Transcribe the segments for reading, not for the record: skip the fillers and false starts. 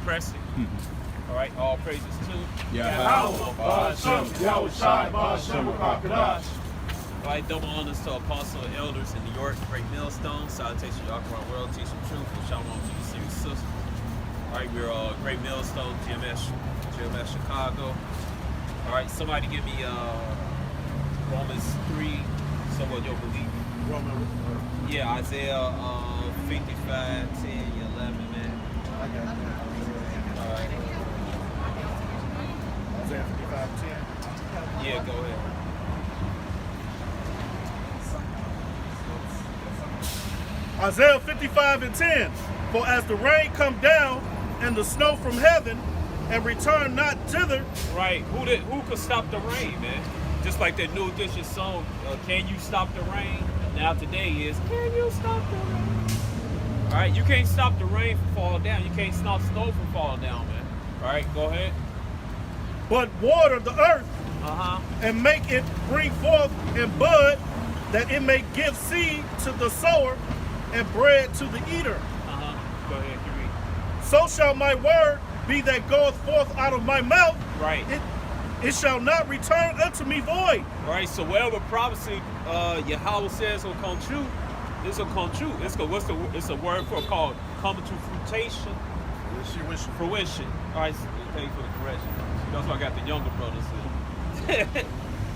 Crescent. All right, all praises to Yahweh. All right, double honors to apostle and elders in New York, Great Millstone. Salutations, y'all around the world, teaching truth, and shalom to you, serious sisters. All right, we're Great Millstone, GMS Chicago. All right, somebody give me Romans 3, someone you'll believe. Yeah, Isaiah 55, 10, 11, man. I got that. All right. Isaiah 55, 10. Yeah, go ahead. Isaiah 55 and 10. For as the rain come down and the snow from heaven and return not thither. Right. Who could stop the rain, man? Just like that New Edition song, Can You Stop the Rain? Now today is, can you stop the rain? All right, you can't stop the rain from falling down. You can't stop snow from falling down, man. All right, go ahead. But water the earth and make it bring forth and bud, that it may give seed to the sower and bread to the eater. Go ahead, you read. So shall my word be that goeth forth out of my mouth. Right. It shall not return unto me void. Right, so whatever prophecy Yahweh says will come true, this will come true. It's a word for called coming to fruition. Fruition. All right, thank you for the correction. That's why I got the younger brothers in.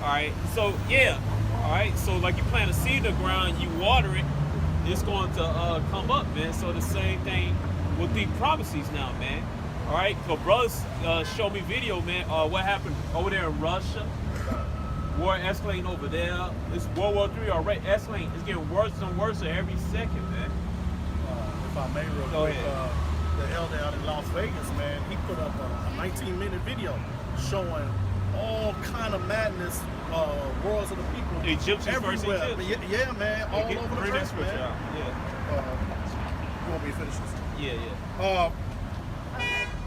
All right, so yeah. All right, so like you plant a seed in the ground, you water it, it's going to come up, man. So the same thing with the prophecies now, man. All right, so brothers show me video, man. What happened over there in Russia? War escalating over there. It's World War III already escalating. It's getting worse and worse every second, man. If I may, real Go quick, ahead. the elder out in Las Vegas, man, he put up a 19-minute video showing all kind of madness, wars of the people. The Egyptians everywhere. versus Egyptians. Yeah, man, all over the place, man. Yeah. You want me to finish this? Yeah.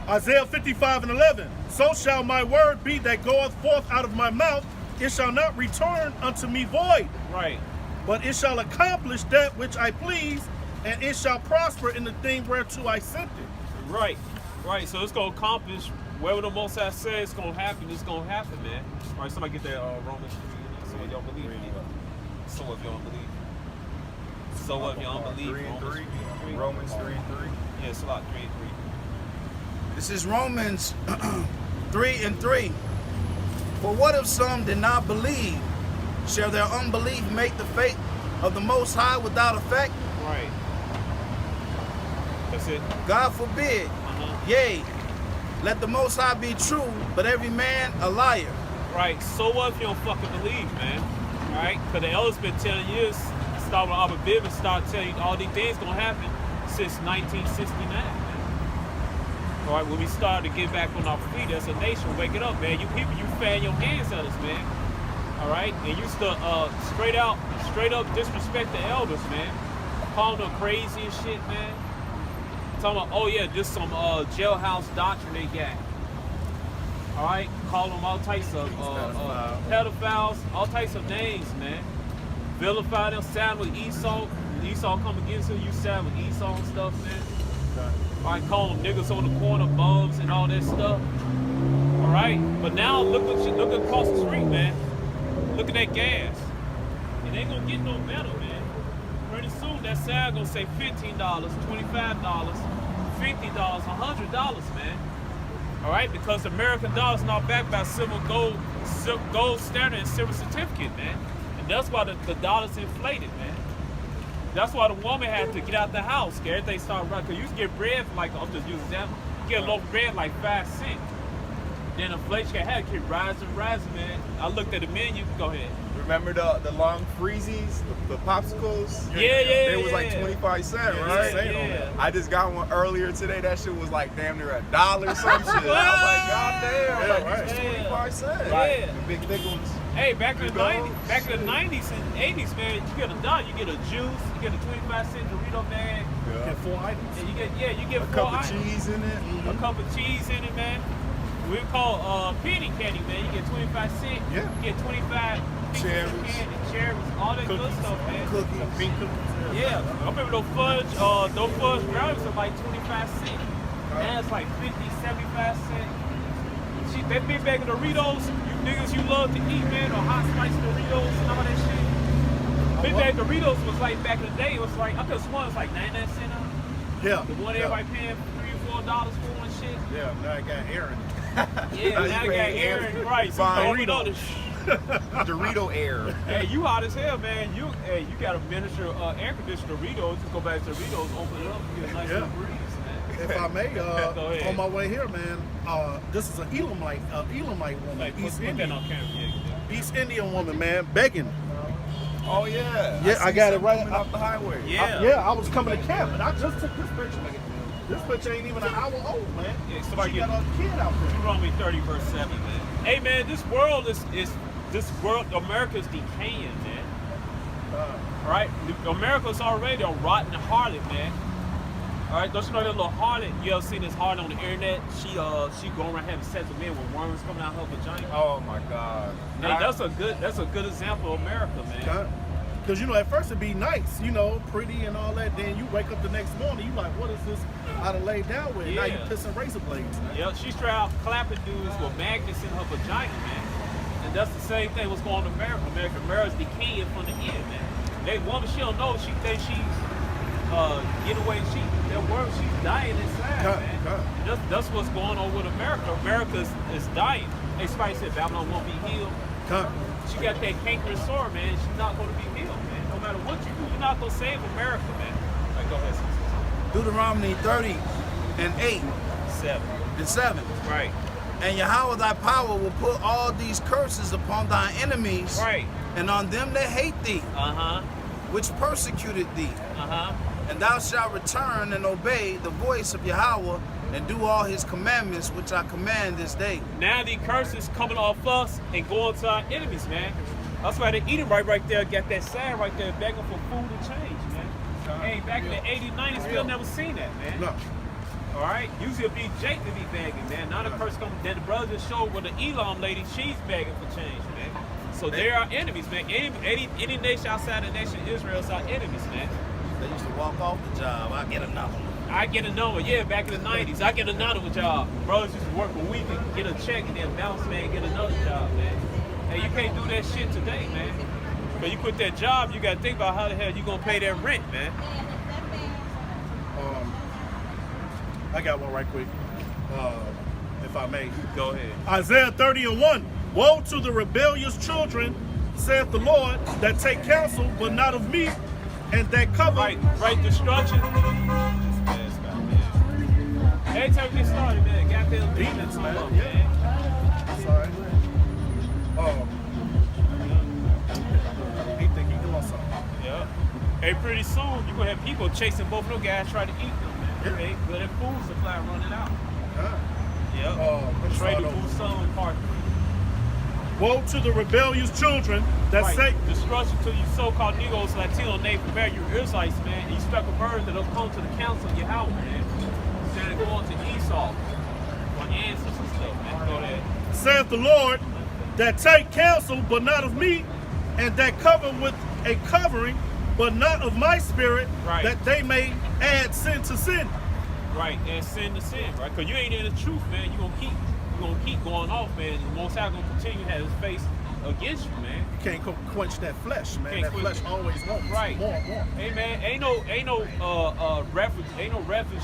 Isaiah 55 and 11. So shall my word be that goeth forth out of my mouth. It shall not return unto me void. Right. But it shall accomplish that which I please, and it shall prosper in the thing whereto I sent it. Right. Right. So it's going to accomplish whatever the Most High says it's going to happen. It's going to happen, man. All right, somebody get that Romans 3. So what y'all believe? So what y'all believe? So what y'all believe? 3 and 3. Romans 3 and 3. Yeah, it's a lot. 3 and 3. This is Romans 3 and 3. For what if some did not believe? Shall their unbelief make the faith of the Most High without effect? Right. That's it. God forbid. Yea, let the Most High be true, but every man a liar. Right. So what if you don't fucking believe, man? All right? Because the elders been telling you, starting with Abba Bib, start telling you all these things going to happen since 1969, man. All right, when we started to get back on our feet as a nation, wake it up, man. You people, you fan your hands at us, man. All right, and you still straight up disrespect the elders, man. Calling them crazy and shit, man. Talking about, oh yeah, this some jailhouse doctrine they got. All right, calling them all types of pedophiles, all types of names, man. Vilify them, side with Esau. Esau come against you, you side with Esau and stuff, man. All right, call them niggas on the corner, bums and all that stuff. All right, but now look across the street, man. Look at that gas. It ain't gonna get no better, man. Pretty soon that side gonna say $15, $25, $50, $100, man. All right, because the American dollar's not backed by silver gold standard and silver certificate, man. And that's why the dollar's inflated, man. That's why the woman had to get out the house. Everything started running. Because you used to get bread for like, I'm just using that. You get a loaf of bread like 5 cents. Then inflation had to keep rising, man. I looked at the menu. Go ahead. Remember the long freezies, the popsicles? Yeah. They was like 25 cents, right? Yeah. I just got one earlier today. That shit was like damn near $1 or some shit. I was like, God damn, like these 25 cents. Right. The big ones. Hey, back in the 90s and 80s, man, you get $1, you get a juice, you get a 25-cent Dorito bag. You get 4 items. And you get A 4 cup items. of cheese in it. A cup of cheese in it, man. We call penny candy, man. You get 25 cents. Yeah. You get 25 pieces of candy, cherries, all that good stuff, man. Cookies. Pink cookies. Yeah, I remember those fudge brownies are like 25 cents. Now it's like 50, 75 cents. Shit, that big bag of Doritos, you niggas you love to eat, man, or hot spice Doritos and all that shit. Big bag Doritos was like back in the day, it was like, I could have sworn it was like 99 cents. Yeah. The one everybody paying $3 or $4 for and shit. Yeah, now I got Aaron. Yeah, now I got Aaron Price. Dorito air. Hey, you hot as hell, man. You got a miniature air conditioner Doritos. Just go back to Doritos, open it up, you get a nice little breeze, man. If I may, on my way here, man, this is an Elamite woman, Like, East put that Indian, on camera. Yeah, East Indian woman, man, begging. Oh yeah. Yeah, I got it right coming off the highway. yeah. I was coming to camp, and I just took this picture. This picture ain't even an hour old, man. Yeah, somebody She got a kid out there. Deuteronomy 30 verse 7, man. Hey, man, this world America's decaying, man. All right, America's already a rotten harlot, man. All right, don't you know that little harlot? You ever seen this harlot on the internet? She going around having sex with men with worms coming out her vagina. Oh my God. Hey, that's a good example of America, man. Because, at first it'd be nice, pretty and all that. Then you wake up the next morning, you like, what is this I done laid down with? Yeah. Now you pissing razor blades, man. Yeah, she straight out clapping dudes with magnets in her vagina, man. And that's the same thing what's going on in America. America's decaying from the end, man. That woman, she don't know, she thinks she's getting away, she's dying inside, man. That's what's going on with America. America is dying. They somebody said Babylon won't be healed. She got that cankerous sore, man. She's not going to be healed, man. No matter what you do, you're not going to save America, man. All right, go ahead, sister. Deuteronomy 30 and 8 and 7. Right. And Yahweh thy power will put all these curses upon thy enemies, Right. and on them that hate thee, which persecuted thee. And thou shalt return and obey the voice of Yahweh, and do all his commandments which I command this day. Now the curses coming off us and going to our enemies, man. That's why they eating right there, got that sign right there begging for food and change, man. Hey, back in the 80s, 90s, we'll never seen that, man. No. All right, usually it'll be Jake to be begging, man. Now the person comes, then the brother just showed with the Elam lady, she's begging for change, man. So they're our enemies, man. Any nation outside the nation of Israel is our enemies, man. They used to walk off the job. I get another one. I get another one, yeah, back in the 90s. I get another job. Brothers used to work a week and get a check and then bounce, man, get another job, man. Hey, you can't do that shit today, man. But you quit that job, you got to think about how the hell you going to pay that rent, man. I got one right quick, if I may. Go ahead. Isaiah 30 and 1. Woe to the rebellious children, saith the Lord, that take counsel, but not of me, and that cover. Right, destruction. Every time we get started, man, goddamn Demons, man. Up, Yeah. Sorry. He think he doing something. Yeah. Hey, pretty soon you're gonna have people chasing both of those guys trying to eat them, man. Yeah. Hey, good at food supply running out. Yeah. Trade the food son part. Woe to the rebellious children that say destruction to you so-called Negroes, Latino, Native American, you Israelites, man. You stuck a bird that'll come to the council of Yahweh, man. Instead of going to Esau for answers and stuff, man. Go ahead. saith the Lord, that take counsel, but not of me, and that cover with a covering, but not of my spirit, that they may add sin to sin. Right, and sin to sin, right? Because you ain't in the truth, man. You're gonna keep going off, man. And the Most High gonna continue to have his face against you, man. You can't quench that flesh, man. That flesh always wants more and more. Hey, man, ain't no refuge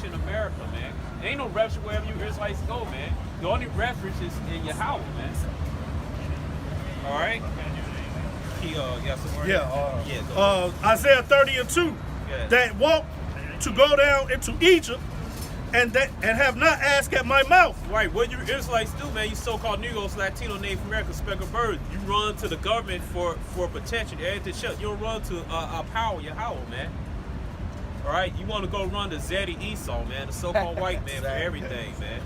in America, man. Ain't no refuge wherever you Israelites go, man. The only refuge is in Yahweh, man. All right. Isaiah 30 and 2. Yeah. That walk to go down into Egypt, and have not asked at my mouth. Right, what you Israelites do, man, you so-called Negroes, Latino, Native American, speckled birds, you run to the government for protection, everything shut. You don't run to our power, Yahweh, man. All right, you want to go run to Zaddy Esau, man, the so-called white man for everything, man.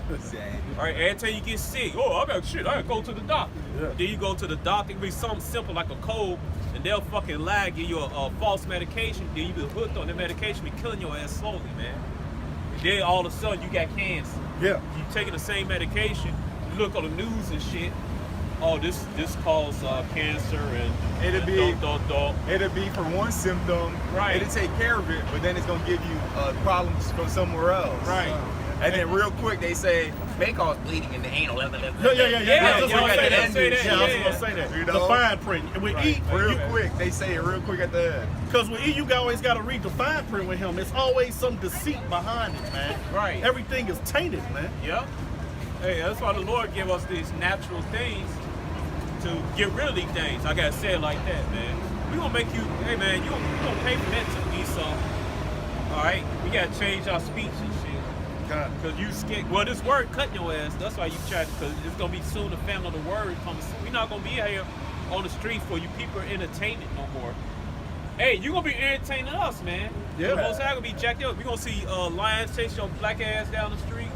All right, every time you get sick, I gotta go to the doctor. Yeah. Then you go to the doctor, it can be something simple like a cold, and they'll fucking lie, give you a false medication, then you be hooked on the medication, be killing your ass slowly, man. Then all of a sudden you got cancer. Yeah. You taking the same medication, you look on the news and shit, oh, this causes cancer and it'll be for one symptom, right? It'll take care of it, but then it's gonna give you problems from somewhere else. Right. And then real quick they say, may cause bleeding in the anal. Yeah. Yeah, I was y'all gonna say that, say say that. that, Yeah, I was yeah. gonna say that. You The know? fine print. And with E, Real quick, they say it real quick at the end. because with E, you always got to read the fine print with him. It's always some deceit behind it, man. Right. Everything is tainted, man. Yep. Hey, that's why the Lord give us these natural things to get rid of these things. I gotta say it like that, man. We gonna make you, hey man, you gonna pay for that too, Esau. All right, we gotta change our speech and shit. God. Cause you scared. Well, this word cut your ass. That's why you try to. Cause it's gonna be soon the family of the word comes. We're not gonna be here on the street for you people entertaining no more. Hey, you gonna be entertaining us, man. Yeah. The Most High gonna be jacked up. We gonna see lions chase your black ass down the street.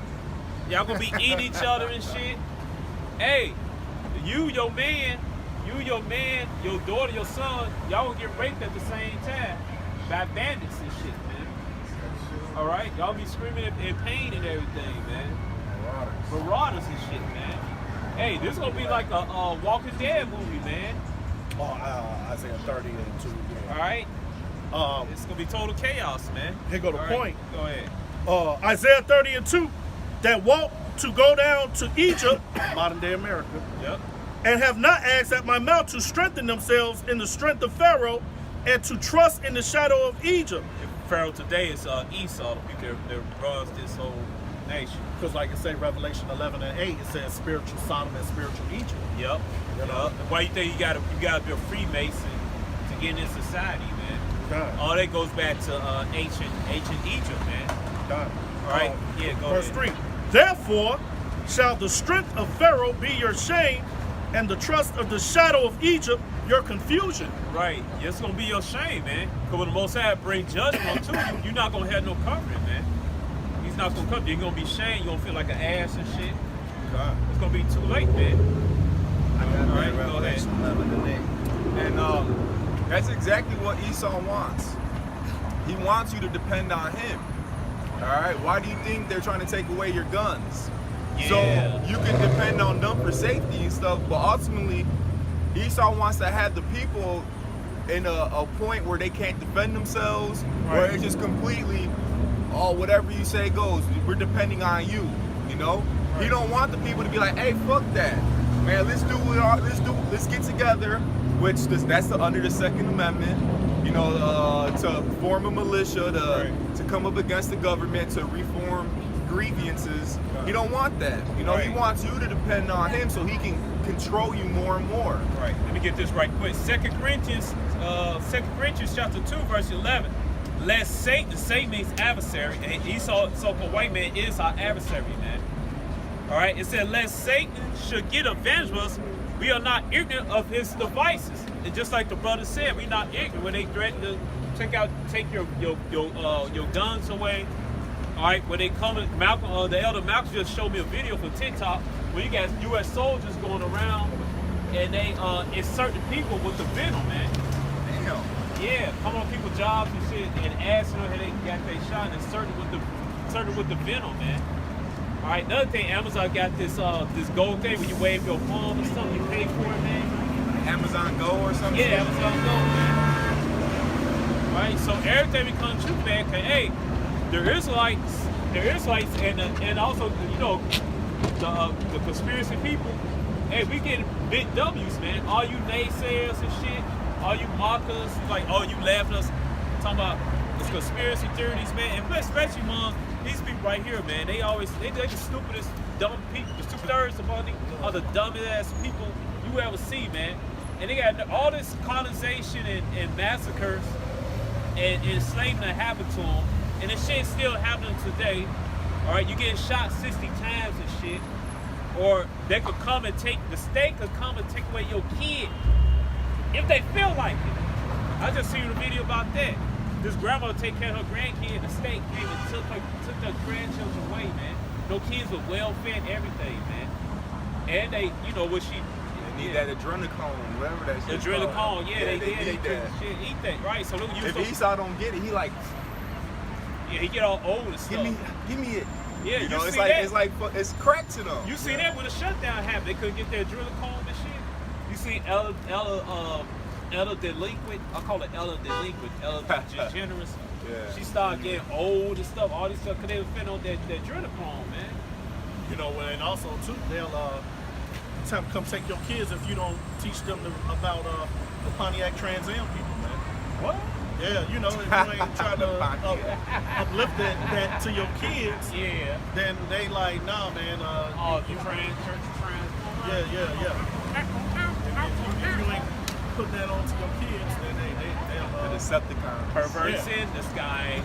Y'all gonna be eating each other and shit. Hey, your man, your daughter, your son, y'all gonna get raped at the same time by bandits and shit, man. All right, y'all be screaming in pain and everything, man. Marauders and shit, man. Hey, this gonna be like a Walking Dead movie, man. Isaiah 30 and 2. All right, Yeah. it's gonna be total chaos, man. Here go the All point. Go ahead. Isaiah 30 and 2, that walk to go down to Egypt, modern day America, Yep. and have not asked at my mouth to strengthen themselves in the strength of Pharaoh and to trust in the shadow of Egypt. Pharaoh today is Esau, the people that runs this whole nation. Because like I say, Revelation 11 and 8, it says spiritual Sodom and spiritual Egypt. Yep. You know? Why you think you gotta be a Freemason to get in this society, man? God. All that goes back to ancient Egypt, man. God. All right, yeah, go Verse ahead. 3. Therefore shall the strength of Pharaoh be your shame, and the trust of the shadow of Egypt your confusion. Right, it's gonna be your shame, man. Cause when the Most High bring judgment to you, you're not gonna have no covering, man. He's not gonna cover you. You're gonna be shamed. You're gonna feel like an ass and shit. God. It's gonna be too late, man. I got All right, that go ahead. Revelation 11 and 8. And that's exactly what Esau wants. He wants you to depend on him. All right. Why do you think they're trying to take away your guns? Yeah. So you can depend on them for safety and stuff, but ultimately, Esau wants to have the people in a point where they can't defend themselves, where Right. it's just completely, oh, whatever you say goes. We're depending on you. You know. He don't want the people to be like, hey, fuck that, man. Let's do it. Let's get together. Which that's under the Second Amendment. You know, to form a militia, to come up against the government, to reform grievances. He don't want that. You know, he Right. wants you to depend on him so he can control you more and more. Right. Let me get this right quick. 2 Corinthians chapter 2, verse 11. Lest Satan means adversary, and Esau, so-called white man, is our adversary, man. All right. It said, lest Satan should get avenged of us, we are not ignorant of his devices. And just like the brother said, we're not ignorant when they threaten to take your guns away. All right, when they come, Malcolm, the elder Malcolm just showed me a video from TikTok where you got U.S. soldiers going around and they certain people with the venom, man. Damn. Yeah, coming on people's jobs and shit and asking them how they got their shot and certain with the venom, man. All right, another thing, Amazon got this gold thing where you wave your palm or something, you pay for it, man. Amazon Go or something? Yeah, Amazon Go, man. All right, so everything becomes true, man. Cause hey, the Israelites, and also the conspiracy people. Hey, we getting big W's, man. All you naysayers and shit, all you mockers, like all you laughing us, talking about this conspiracy theories, man. And especially among these people right here, man. They the stupidest dumb people. The 2/3 of the dumbest ass people you ever see, man. And they got all this colonization and massacres and enslavement that happened to them. And this shit's still happening today. All right, you getting shot 60 times and shit. Or they could come and the state could come and take away your kid if they feel like it. I just seen a video about that. This grandma take care of her grandkid. The state came and took their grandchildren away, man. No kids with welfare and everything, man. And they, what she. They need that adrenochrome, whatever that shit. Adrenochrome, yeah, they need that. Shit, eat that, right? So if Esau don't get it, he like. Yeah, he get all old and stuff. Give me it. Yeah, you know, see it's crack to them. You see that when the shutdown happened, they couldn't get their adrenochrome and shit. You see Ella delinquent. I call it Ella delinquent. Ella degenerous. She started getting old and stuff, all this stuff, because they was fitting on that adrenochrome, man. You know, and also too, they'll come take your kids if you don't teach them about the Pontiac Trans Am people, man. What? Yeah, you know, if you ain't trying to uplift that to your kids, then they like, nah, man. You trans, church trans. Yeah. If you ain't putting that on to your kids, then they'll The Decepticons. Perverts in disguise.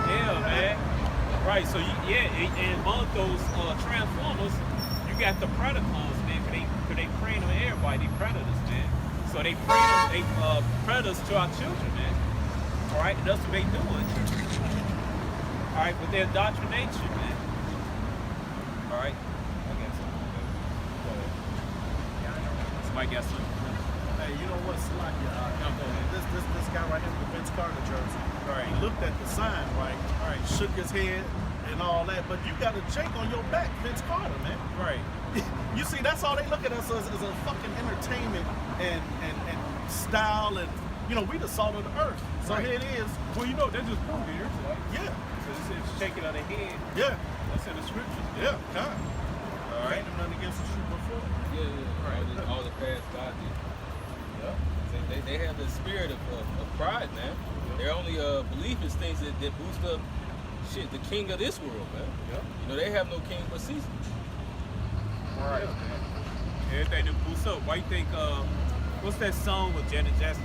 Yeah, man. Right, so and among those Transformers, you got the Predacons, man, because they preying on everybody, they predators, man. So they prey on predators to our children, man. All right, and that's what they doing. All right, with their indoctrination, man. All right, I got something. Go ahead. Somebody got something. Hey, you know what, this guy right here with the Vince Carter jersey. Right. He looked at the sign, right? All right, shook his head and all that, but you got a Jake on your back, Vince Carter, man. Right. You see, that's all they look at us as a fucking entertainment and style, and you know, we the salt of the earth. So here it is. Well, you know, they just proved it here, right? Yeah. So it says shaking of the head. Yeah. That's in the scriptures. Yeah. God. All right. Ain't nothing against the shoe before. Yeah. Right. All the past God did. Yeah. They have the spirit of pride, man. Their only belief is things that boost up shit, the king of this world, man. Yeah. You know, they have no king but Caesar. Right. Yeah. Everything that boosts up. Why you think, what's that song with Janet Jackson?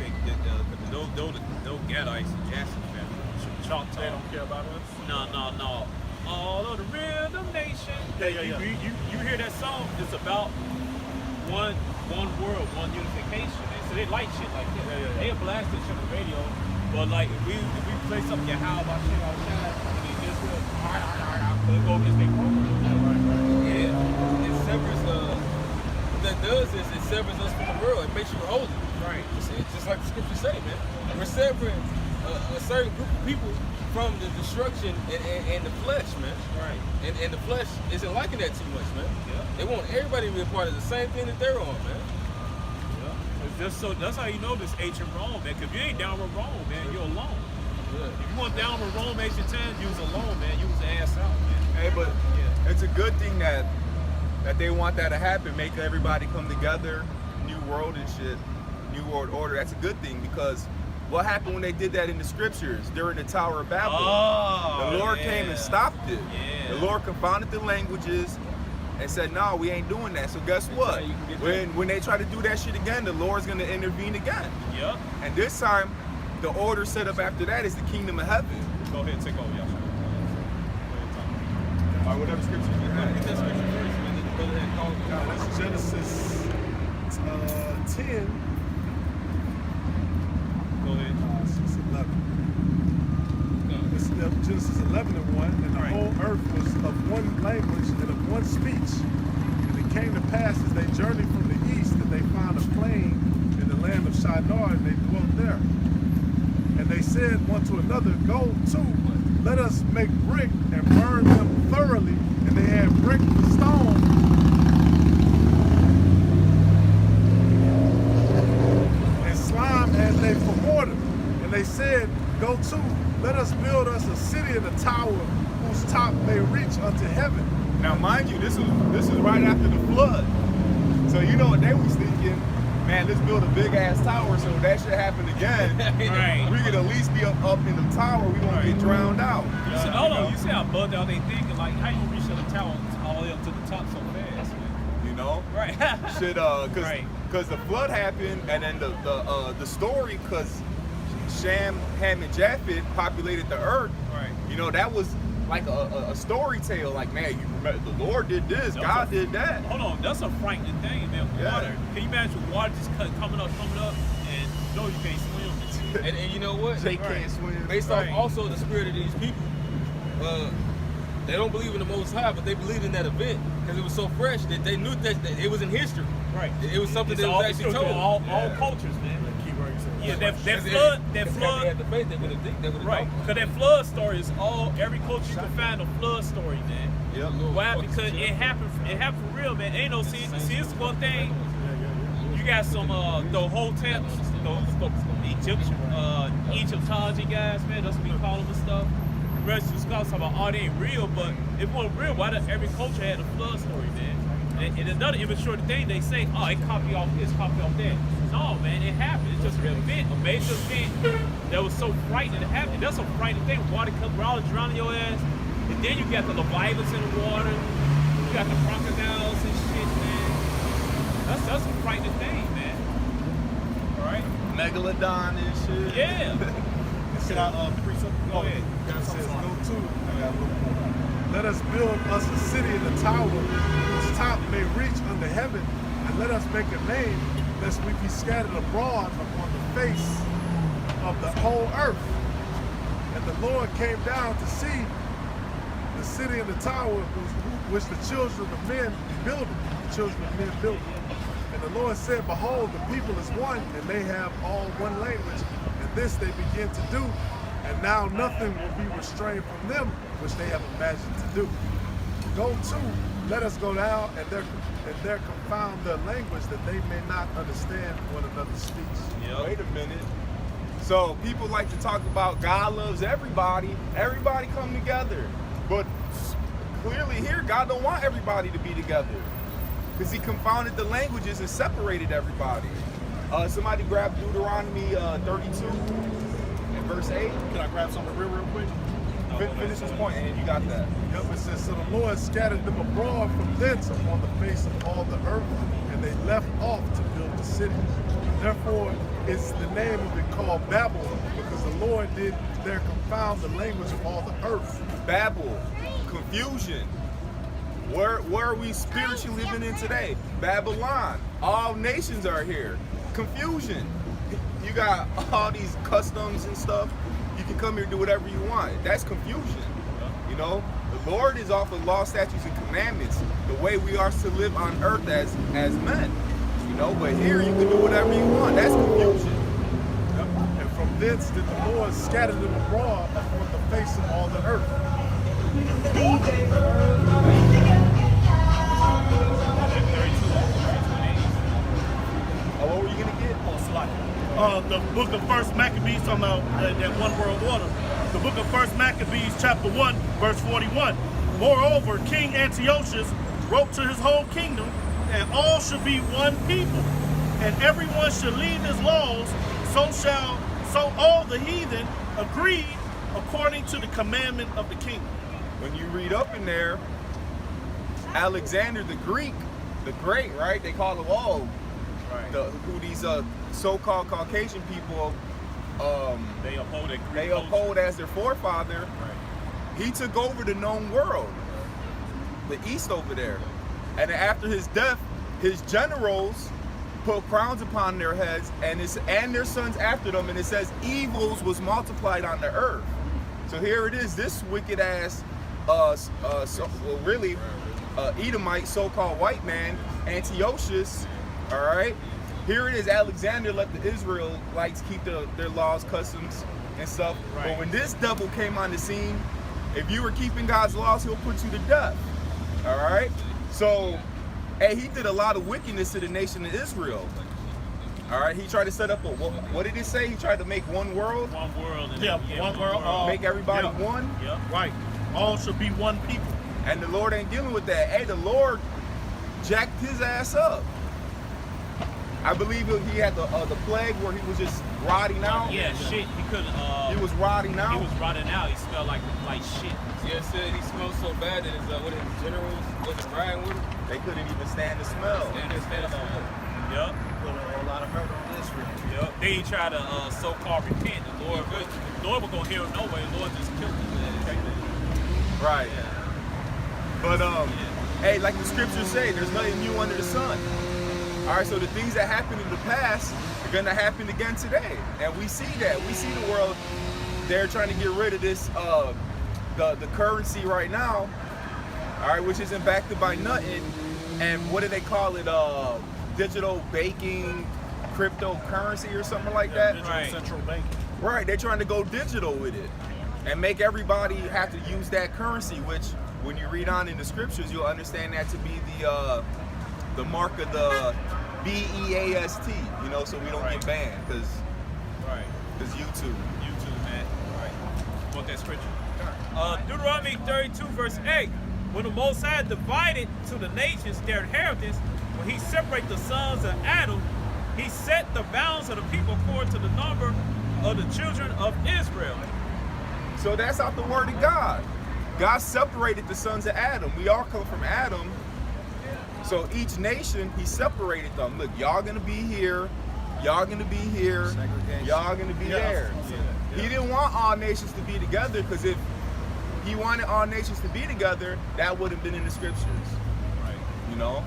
No Gadites and Jackson family. Choctaw. They don't care about us. No. All of the rhythm nation. Yeah. You hear that song? It's about one world, one unification. So they like shit like that. Yeah. They blast this shit on the radio. But like if we play something, how about shit outside, and they just will go against their program. Yeah. It severs what that does is it severs us from the world. It makes you holy. Right. It's just like the scriptures say, man. We're severing a certain group of people from the destruction and the flesh, man. Right. And the flesh isn't liking that too much, man. Yeah. They want everybody to be a part of the same thing that they're on, man. That's how you know this ancient Rome, man. Cause if you ain't down with Rome, man, you're alone. Yeah. If you want down with Rome ancient times, you was alone, man. You was the ass out, man. Hey, but it's a good thing that they want that to happen, make everybody come together, new world and shit, new world order. That's a good thing, because what happened when they did that in the scriptures during the Tower of Babel? The Lord came and stopped it. Yeah. The Lord confounded the languages and said, no, we ain't doing that. So guess what? When they try to do that shit again, the Lord's going to intervene again. Yep. And this time, the order set up after that is the kingdom of heaven. Go ahead and take over, y'all. Or whatever scripture you have. Get that scripture first, man. Then go ahead and call it. Now, that's Genesis 10. Go ahead. 11. This is Genesis 11 and 1, and the whole earth was of one language and of one speech. And it came to pass as they journeyed from the east that they found a plain in the land of Shinar, and they dwelt there. And they said one to another, go to, let us make brick and burn them thoroughly. And they had brick and stone. And slime as they for mortar. And they said, go to, let us build us a city and a tower whose top may reach unto heaven. Now, mind you, this is right after the flood. So you know what they was thinking, man, let's build a big ass tower so if that shit happen again, Right. we could at least be up in the tower, we won't get drowned out. You said, hold on, you see how bugged out they thinking, like, how you reach the tower all the way up to the top so fast, man? You know? Right. Shit, cause the flood happened, and then the story, cause Shem, Ham, and Japheth populated the earth. Right. You know, that was like a story tale. Like, man, you remember, the Lord did this, God did that. Hold on, that's a frightening thing, man. Yeah. Water. Can you imagine water just coming up, and you know you can't swim? And you know what? Jake can't swim. Based off also the spirit of these people, they don't believe in the Most High, but they believed in that event because it was so fresh that they knew that it was in history. Right. It was something It's that all, was actually told. all cultures, man. Yeah, that flood. If they had the faith, they would have Right, because that flood story is every culture you can find a flood story, man. Yeah. Why? Because it happened for real, man. Ain't no see it's one thing. You got some the hoteps those Egyptology guys, man, that's what we call them and stuff. The rest of the scholars talk about, oh, they ain't real, but if it wasn't real, why does every culture had a flood story, man? And another immature thing, they say, oh, it copy off this, copy off that. No, man, it happened. It's just an event, a major event that was so frightening to happen. That's a frightening thing. Water comes around, drowning your ass. And then you got the Leviathans in the water. You got the crocodiles and shit, man. That's a frightening thing, man. All right? Megalodon and shit. Yeah. Can I preach something? Go ahead. It says, go to. Let us build us a city in the tower, whose top may reach under heaven, and let us make a name, lest we be scattered abroad upon the face of the whole earth. And the Lord came down to see the city and the tower which the children of men builded. The children of men built. And the Lord said, behold, the people is one, and they have all one language. And this they begin to do. And now nothing will be restrained from them, which they have imagined to do. Go to, let us go down, and there confound their language, that they may not understand one another's speech. Yep. Wait a minute. So people like to talk about God loves everybody. Everybody come together. But clearly here, God don't want everybody to be together, because he confounded the languages and separated everybody. Somebody grab Deuteronomy 32 and verse 8. Can I grab something real quick? Finish this point, and you got that. Yep, it says, so the Lord scattered them abroad from thence upon the face of all the earth, and they left off to build the city. Therefore, it's the name of it called Babel, because the Lord did there confound the language of all the earth. Babel, confusion. Where are we spiritually living in today? Babylon. All nations are here. Confusion. You got all these customs and stuff. You can come here and do whatever you want. That's confusion. You know, the Lord is off of law, statutes, and commandments, the way we are to live on earth as men. You know, but here you can do whatever you want. That's confusion. Yep. And from thence did the Lord scatter them abroad upon the face of all the earth. What were you gonna get? The book of First Maccabees, talking about that one world order. The book of First Maccabees, chapter 1, verse 41. Moreover, King Antiochus wrote to his whole kingdom, and all should be one people, and everyone should leave his laws. So all the heathen agreed according to the commandment of the king. When you read up in there, Alexander the Great, right? They call him all. Right. Who these so-called Caucasian people They uphold it. they uphold as their forefather. Right. He took over the known world, the East over there. And after his death, his generals put crowns upon their heads, and their sons after them, and it says evils was multiplied on the earth. So here it is, this wicked ass, Edomite, so-called white man, Antiochus. All right, here it is. Alexander let the Israelites keep their laws, customs, and stuff. Right. But when this devil came on the scene, if you were keeping God's laws, he'll put you to death. All right. So, hey, he did a lot of wickedness to the nation of Israel. All right. He tried to set up what did he say? He tried to make one world. One world. And one world. Make everybody one. Yep. Right. All should be one people. And the Lord ain't dealing with that. Hey, the Lord jacked his ass up. I believe he had the plague where he was just rotting out. Yeah, shit. He couldn't. He was rotting out. He was rotting out. He smelled like shit. Yeah, said he smelled so bad that his generals wasn't riding with him. They couldn't even stand the smell. Stand the smell. Yep. Put a whole lot of hurt on Israel. Yep. Then he tried to so-called repent. The Lord was gonna hear him no way. The Lord just killed him. Right. But hey, like the scriptures say, there's nothing new under the sun. All right, so the things that happened in the past are gonna happen again today, and we see that. We see the world. They're trying to get rid of this the currency right now. All right, which isn't backed by nothing. And what do they call it? Digital banking, cryptocurrency, or something like that. Digital central banking. Right, they're trying to go digital with it and make everybody have to use that currency, which when you read on in the scriptures, you'll understand that to be the mark of BEAST, you know, so we don't Right. get banned because Right. YouTube. YouTube, man. Right. Want that scripture? Deuteronomy 32, verse 8. When the Most High divided to the nations their inheritance, when he separated the sons of Adam, he set the bounds of the people according to the number of the children of Israel. So that's out the word of God. God separated the sons of Adam. We all come from Adam. So each nation, he separated them. Look, y'all gonna be here, y'all gonna be here, Segregation. y'all gonna be there. He didn't want all nations to be together, because if he wanted all nations to be together, that would have been in the scriptures. Right. You know?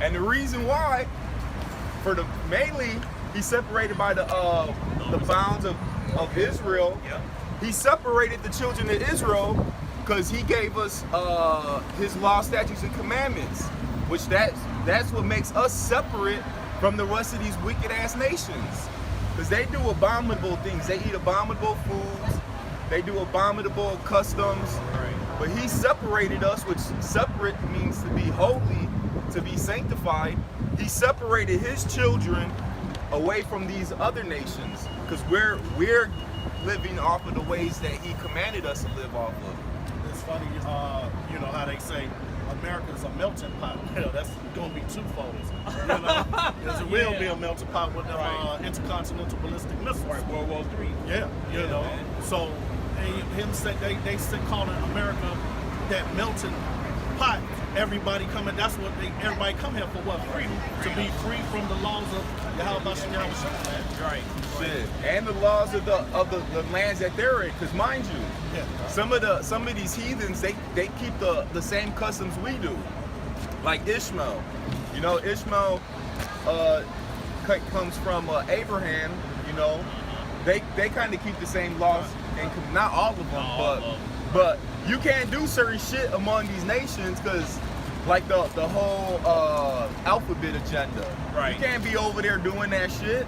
And the reason why, mainly, he separated by the bounds of Israel. Yeah. He separated the children of Israel because he gave us his law, statutes, and commandments, which that's what makes us separate from the rest of these wicked ass nations. Because they do abominable things. They eat abominable foods. They do abominable customs. Right. But he separated us, which separate means to be holy, to be sanctified. He separated his children away from these other nations, because we're living off of the ways that he commanded us to live off of. It's funny, you know how they say America's a melting pot. You know, that's going to be twofold. You know, because it will be a melting pot with the intercontinental ballistic missiles. Right. World War III. Yeah, you know. man. So they still calling America that melting pot. Everybody coming. That's what everybody come here for. What? Freedom, to be free from the laws of Yahweh Shem, man. Right. Shit. And the laws of the lands that they're in. Because mind you, Yeah. some of these heathens, they keep the same customs we do. Like Ishmael. You know, Ishmael comes from Abraham. You know, they kind of keep the same laws, and not all of them, Not all of them. but you can't do certain shit among these nations, because like the whole alphabet agenda. Right. You can't be over there doing that shit.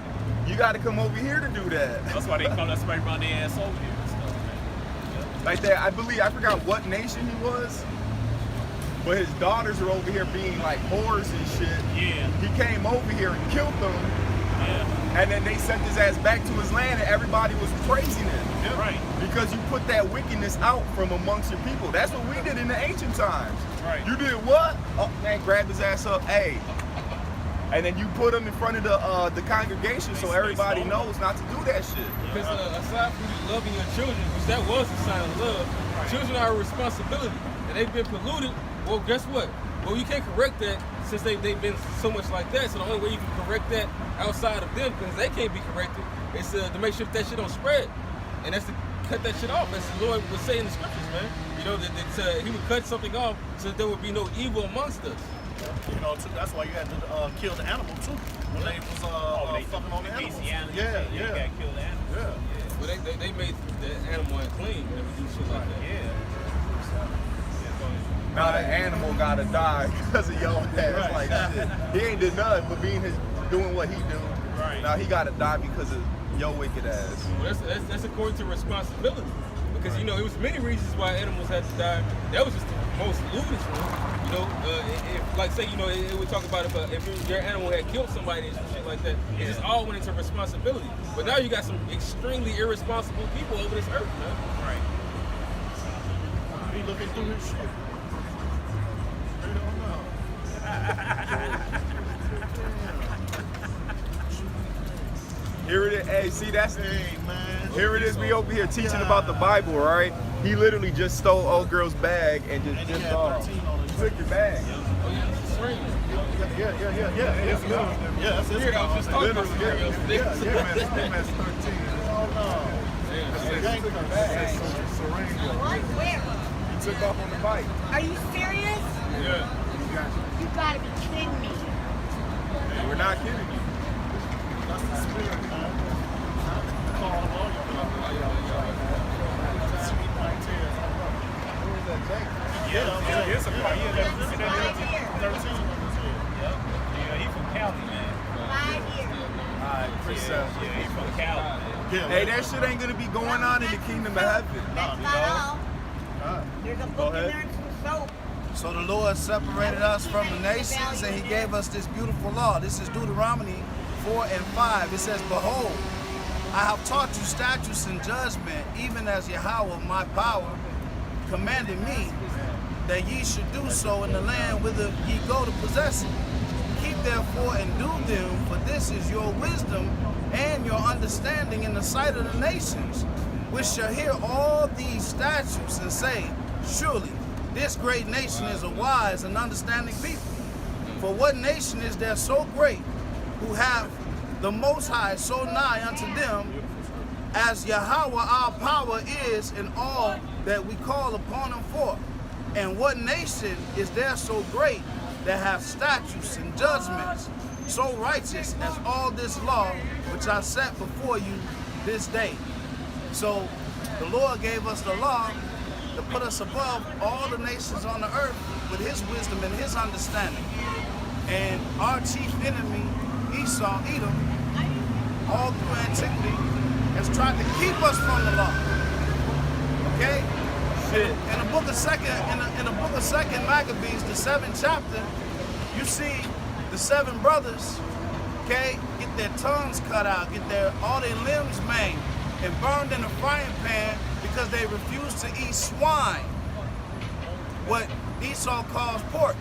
You got to come over here to do that. That's why they come. That's why they run their ass over here and stuff, man. Like that, I forgot what nation he was, but his daughters are over here being like whores and shit. Yeah. He came over here and killed them, Yeah. and then they sent his ass back to his land, and everybody was praising him. Yeah. Right. Because you put that wickedness out from amongst your people. That's what we did in the ancient times. Right. You did what? Oh man, grab his ass up, hey. And then you put him in front of the congregation, so everybody knows not to do that shit. Because aside from you loving your children, which that was a sign of love, children are a responsibility, and they've been polluted. Well, guess what? Well, you can't correct that since they've been so much like that. So the only way you can correct that outside of them, because they can't be corrected, is to make sure that shit don't spread, and that's to cut that shit off. As the Lord would say in the scriptures, man. You know that He would cut something off so that there would be no evil amongst us. You know, too, that's why you had to kill the animal too when they was fucking on the animals. Yeah. You gotta kill the animals. Yeah. But they made the animal unclean and do shit like that. Yeah. Now the animal gotta die because of your ass. Like shit. He ain't did nothing but doing what he do. Right. Now he gotta die because of your wicked ass. Well, that's according to responsibility. Because, you know, it was many reasons why animals had to die. That was just the most ludicrous one. You know, if, like say, you know, it would talk about if your animal had killed somebody and some shit like that, it just all went into responsibility. But now you got some extremely irresponsible people over this earth, man. Right. He looking through his shit. They don't know. Here it is. Hey, see that's Hey, man. here it is. We over here teaching about the Bible, right? He literally just stole old girl's bag and just And he dipped had off. 13 on it. Took your bag. Oh, yeah, it's a string. Yeah. That's his Weird, I was just talking about Literally, some real things. MS 13. Oh, no. Damn, Took her bag. Serena. What? Where? He took off on the bike. Are you serious? yeah. You gotta be kidding me. We're not kidding you. That's the spirit, man. Call them all your sweet white tears. Who was that, Jake? Yeah. It's a part. Yeah. 13 on his head. Yeah. He from Cali, man. 5 years. Alright, precept. Yeah. He from Cali, man. Yeah, Hey, that shit ain't gonna be going on in the kingdom of heaven. That's you not know. all. There's a book in ahead. there and some soap. So the Lord separated us from the nations and he gave us this beautiful law. This is Deuteronomy 4 and 5. It says, behold, I have taught you statutes and judgment, even as Yahweh, my power, commanded me, that ye should do so in the land whither ye go to possess it. Keep therefore and do them, for this is your wisdom and your understanding in the sight of the nations, which shall hear all these statutes and say, surely this great nation is a wise and understanding people. For what nation is there so great, who have the Most High so nigh unto them, as Yahweh our power is in all that we call upon him for? And what nation is there so great that have statutes and judgments so righteous as all this law which I set before you this day? So the Lord gave us the law to put us above all the nations on the earth with his wisdom and his understanding. And our chief enemy, Esau, Edom, all through antiquity, has tried to keep us from the law. Okay? In the book of Second Maccabees, the 7th chapter, you see the 7 brothers, okay, get their tongues cut out, get all their limbs maimed, and burned in a frying pan because they refused to eat swine. What Esau calls pork,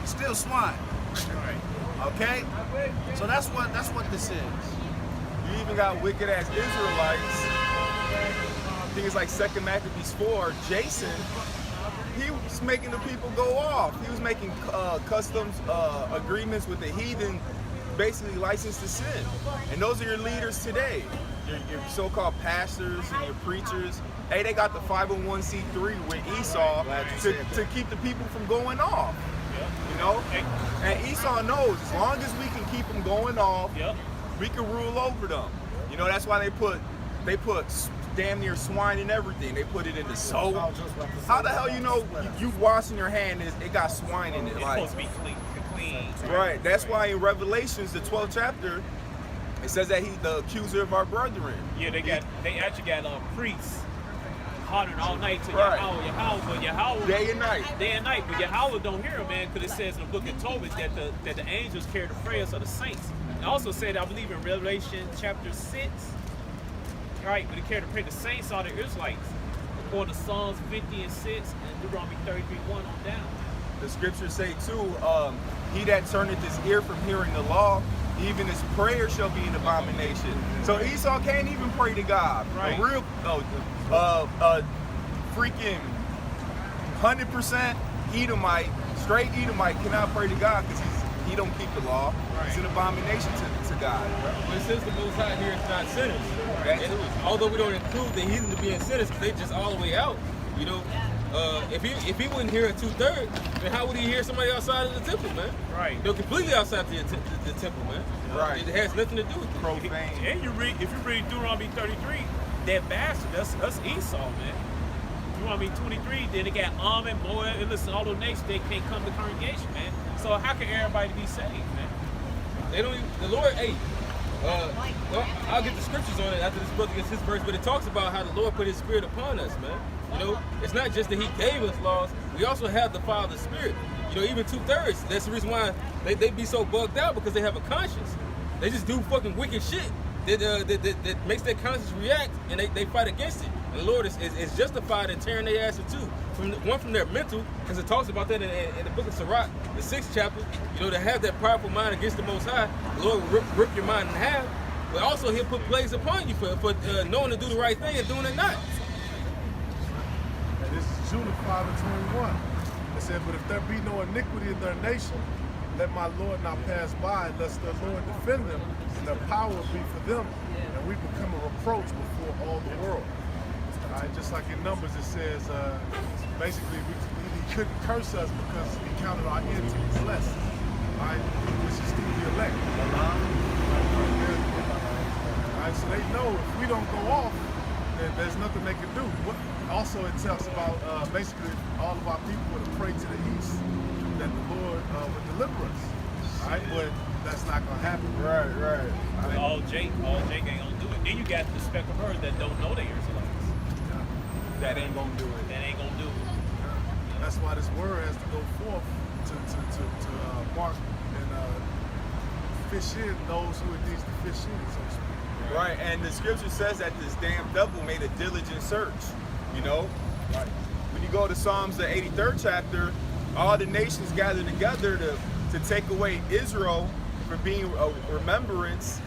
still swine. Okay? So that's what this is. You even got wicked ass Israelites. I think it's like 2 Maccabees 4. Jason, he was making the people go off. He was making customs agreements with the heathen, basically licensed to sin. And those are your leaders today. Your so-called pastors and your preachers. Hey, they got the 501c3 with Esau to keep the people from going off. You know? And Esau knows as long as we can keep them going off, we can rule over them. You know, that's why they put damn near swine in everything. They put it in the soap. How the hell you know you washing your hand it got swine in it? It's Like, supposed to be clean. right. That's why in Revelations, the 12th chapter, it says that he's the accuser of our brethren. Yeah, they actually got priests hollering all night to Right. Yahweh, but Yahweh Day and night. but Yahweh don't hear him, man, because it says in the book of Tobit that the angels carry the prayers of the saints. It also said, I believe in Revelation chapter 6, right, but it carried the prayer of the saints are the Israelites, according to Psalms 50 and 6 and Deuteronomy 33:1 on down. The scriptures say too, he that turneth his ear from hearing the law, even his prayer shall be an abomination. So Esau can't even pray to God. Right. A real, freaking 100% Edomite, straight Edomite cannot pray to God because he don't keep the law. Right. It's an abomination to God. But it says the Most High here is not sinners. That And too. although we don't include the heathen to be in sinners, because they just all the way out. You know, if he wouldn't hear a 2/3, then how would he hear somebody outside of the temple, man? Right. They're completely outside the temple, man. Right. It has nothing to do with it. Profane. And if you read Deuteronomy 33, that bastard, that's Esau, man. Deuteronomy 23, then they got Ammon, Moab, and listen, all those nations, they can't come to congregation, man. So how can everybody be saved, man? They don't even, the Lord, hey, well, I'll get the scriptures on it after this brother gets his verse, but it talks about how the Lord put his spirit upon us, man. You know, it's not just that he gave us laws, we also have the Father's spirit. You know, even 2/3, that's the reason why they be so bugged out, because they have a conscience. They just do fucking wicked shit that makes their conscience react, and they fight against it. And the Lord is justified in tearing their ass in two. From their mental, because it talks about that in the book of Sirach, the 6th chapter. You know, to have that powerful mind against the Most High, the Lord will rip your mind in half. But also, He'll put plagues upon you for knowing to do the right thing and doing it not. And this is Judah 5 and 21. It said, but if there be no iniquity in their nation, let my Lord not pass by, lest the Lord defend them, and their power be for them, and we become a reproach before all the world. All right, just like in Numbers, it says, basically, he couldn't curse us because he counted our entities less, all right, which is through the elect. All right, so they know if we don't go off, then there's nothing they can do. Also, it tells about basically all of our people would have prayed to the east, that the Lord would deliver us. All right, but that's not gonna happen. Right. I mean, All Jake ain't gonna do it. Then you got the speck of herd that don't know they Israelites. That ain't gonna do it. That ain't gonna do it. That's why this word has to go forth to mark and fish in those who it needs to fish in, so to speak. Right, and the scripture says that this damn devil made a diligent search, you know? Right. When you go to Psalms, the 83rd chapter, all the nations gather together to take away Israel from being a remembrance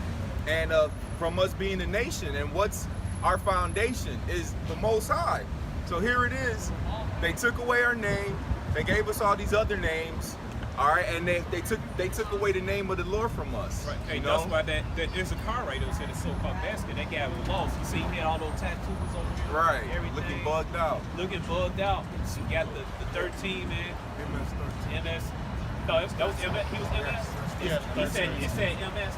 and from us being a nation. And what's our foundation is the Most High. So here it is. They took away our name. They gave us all these other names. All right, and they took away the name of the Lord from us. Right. Hey, you know? that's why there's a car right there said the so-called basket. That guy was lost. You see, he had all those tattoos over here. Right, Everything. looking bugged out. Looking bugged out. So you got the 13, man. MS 13. MS. No, that was MS. He was MS. Yeah, He said MS.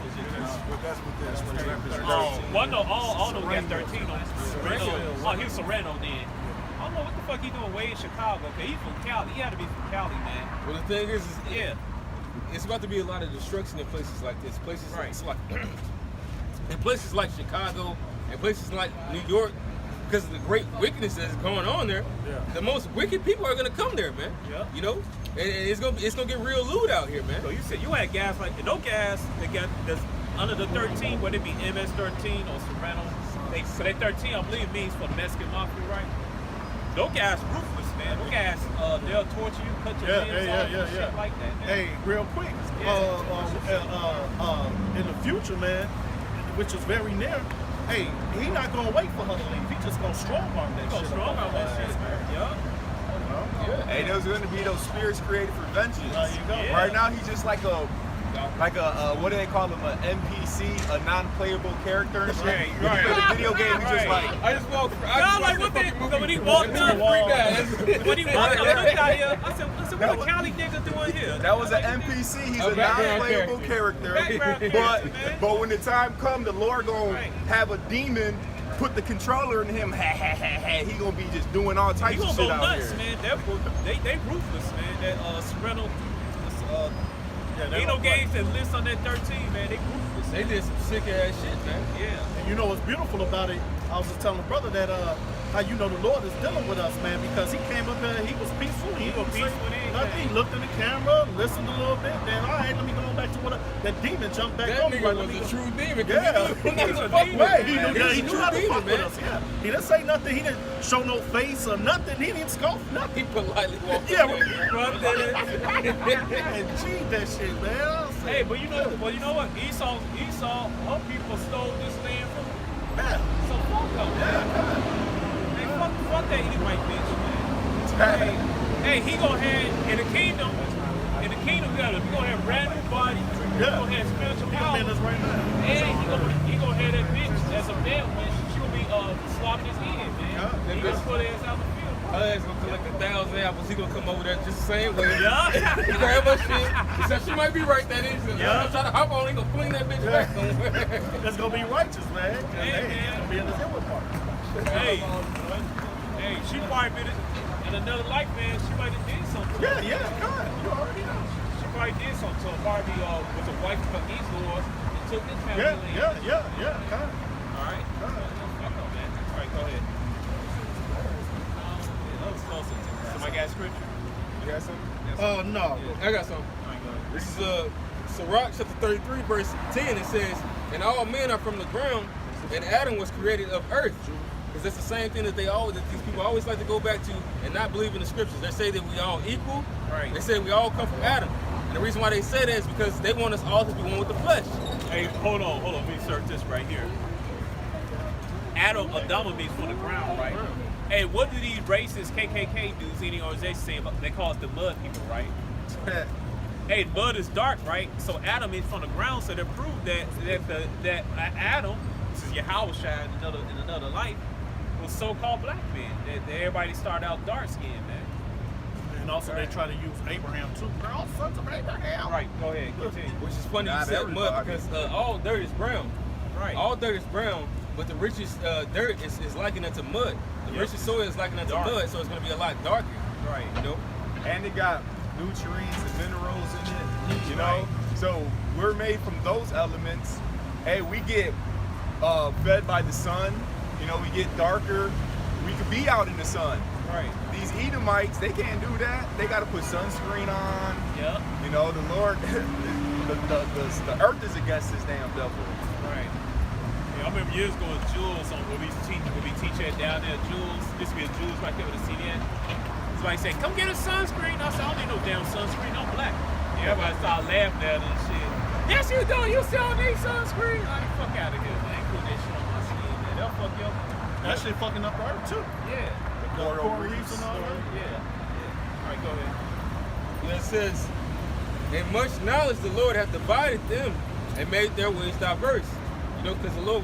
That's what it represents. Well, no, all those got 13 on Serrano. Oh, he was Serrano then. I don't know what the fuck he doing way in Chicago. Okay, he's from Cali. He had to be from Cali, man. Well, the thing is Yeah. it's about to be a lot of destruction in places like this. Places Right. it's like in places like Chicago and places like New York, because of the great wickedness that's going on there. Yeah. The most wicked people are gonna come there, man. Yeah. You know, and it's gonna get real lewd out here, man. So you said you had guys like no guys that got that's under the 13, whether it be MS 13 or Serrano. So that 13, I believe, means for the Mexican mafia, right? Those guys ruthless, man. Those guys, they'll torture you, cut your limbs off, and shit like that, man. Hey, real quick, in the future, man, which is very near, hey, he not gonna wait for her to leave. He just gonna strong arm that Go shit. strong on that shit, man. Yeah. Hey, there's gonna be those spirits created for vengeance. There you go. Yeah. Right now, he's just like a what do they call him? An NPC, a non-playable character and shit. Right, When you play right. the video game, he's just Right. like. I just walked. Y'all like what they, when he walked up, when he walked up, I looked out here, I said, what the Cali nigga doing here? That was an NPC. He's A a background non-playable character. character. Background But character, man. but when the time come, the Lord gonna Right. have a demon put the controller in him. He gonna be just doing all He types gonna of go shit out nuts, here. man. They ruthless, man. That Serrano, Yeah, ain't no games that list on that 13, man. They ruthless. They did some sick ass shit, man. Yeah. And you know what's beautiful about it? I was just telling the brother that how you know the Lord is dealing with us, man, because he came up here, he was peaceful. He was didn't say peaceful and nothing. everything. He looked in the camera, listened a little bit, then all right, let me go back to what that demon jumped back That on me. nigga Right, let was me a go- true demon. Yeah. He's a demon, Right, he man. knew, He's a he knew true how to demon, fuck with man. us. Yeah, he didn't say nothing. He didn't show no face or nothing. He didn't scoff nothing. He politely walked. Yeah, up there. and gee, that shit, man. I was Hey, but you know what? Esau, her people stole this land from him. yeah. So fuck them, man. Hey, fuck that Edomite bitch, man. Hey, he gonna have in the kingdom, we gonna have brand new body. We Yeah. gonna have spiritual He power. in this right now. And he gonna have that bitch as a man when she gonna be slopping his head, man. Yeah. He gonna put her ass out the field. Her ass gonna collect 1,000 apples. He gonna come over there just the same way. Yeah. He grab her shit. He said she might be right. That is. Yeah. I'm trying to hop on. He gonna fling that bitch back somewhere. That's gonna be righteous, man. Hey, Hey, man. it's gonna be in the Zimmer part. Hey, she probably been in another life, man. She might have did something. Yeah, God, you already know. She probably did something to her. Barbie was a wife of these lords and took this family land. Yeah, God. All right. Fuck up, man. All right, go ahead. That was close. Somebody got scripture? You got something? No. I got something. All right, go ahead. This is Sirach chapter 33, verse 10. It says, "And all men are from the ground, and Adam was created of earth." Because that's the same thing that these people always like to go back to and not believe in the scriptures. They say that we all equal. Right. They say we all come from Adam. And the reason why they say that is because they want us all to be one with the flesh. Hey, hold on. Let me insert this right here. Adama means from the ground, right? Hey, what do these racist KKK dudes, any organization say about? They call us the mud people, right? Hey, mud is dark, right? So Adam is from the ground, so they prove that Adam, this is Yahweh Shai in another life, was so-called black men. That everybody started out dark skinned, man. And also they try to use Abraham too. They're all sons of Abraham. Right, go ahead, continue. Which is funny you Not said mud everybody. because all dirt is brown. Right. All dirt is brown, but the richest dirt is likened unto mud. The Yep. richest soil is likened unto Dark. mud, so it's going to be a lot darker. Right. You know? And it got nutrients and minerals in it, you know? Right. So we're made from those elements. Hey, we get fed by the sun, you know, we get darker. We could be out in the sun. Right. These Edomites, they can't do that. They got to put sunscreen on. Yep. You know, the Lord, the earth is against this damn devil. Right. Yeah, I remember years ago at Jules on when we teach at down there at Jules. Used to be a Jules right there with a CDN. Somebody said, "Come get a sunscreen." I said, "I don't need no damn sunscreen. I'm black." Yeah, everybody started laughing at it and shit. Yes, you do. You still need sunscreen. Like, fuck out of here, man. Ain't put that shit on my skin, man. They'll fuck you up. That shit fucking up the earth too. Yeah. Coral reefs and all that. Yeah. All right, go ahead. And it says, in much knowledge the Lord hath divided them and made their ways diverse. You know, because the Lord,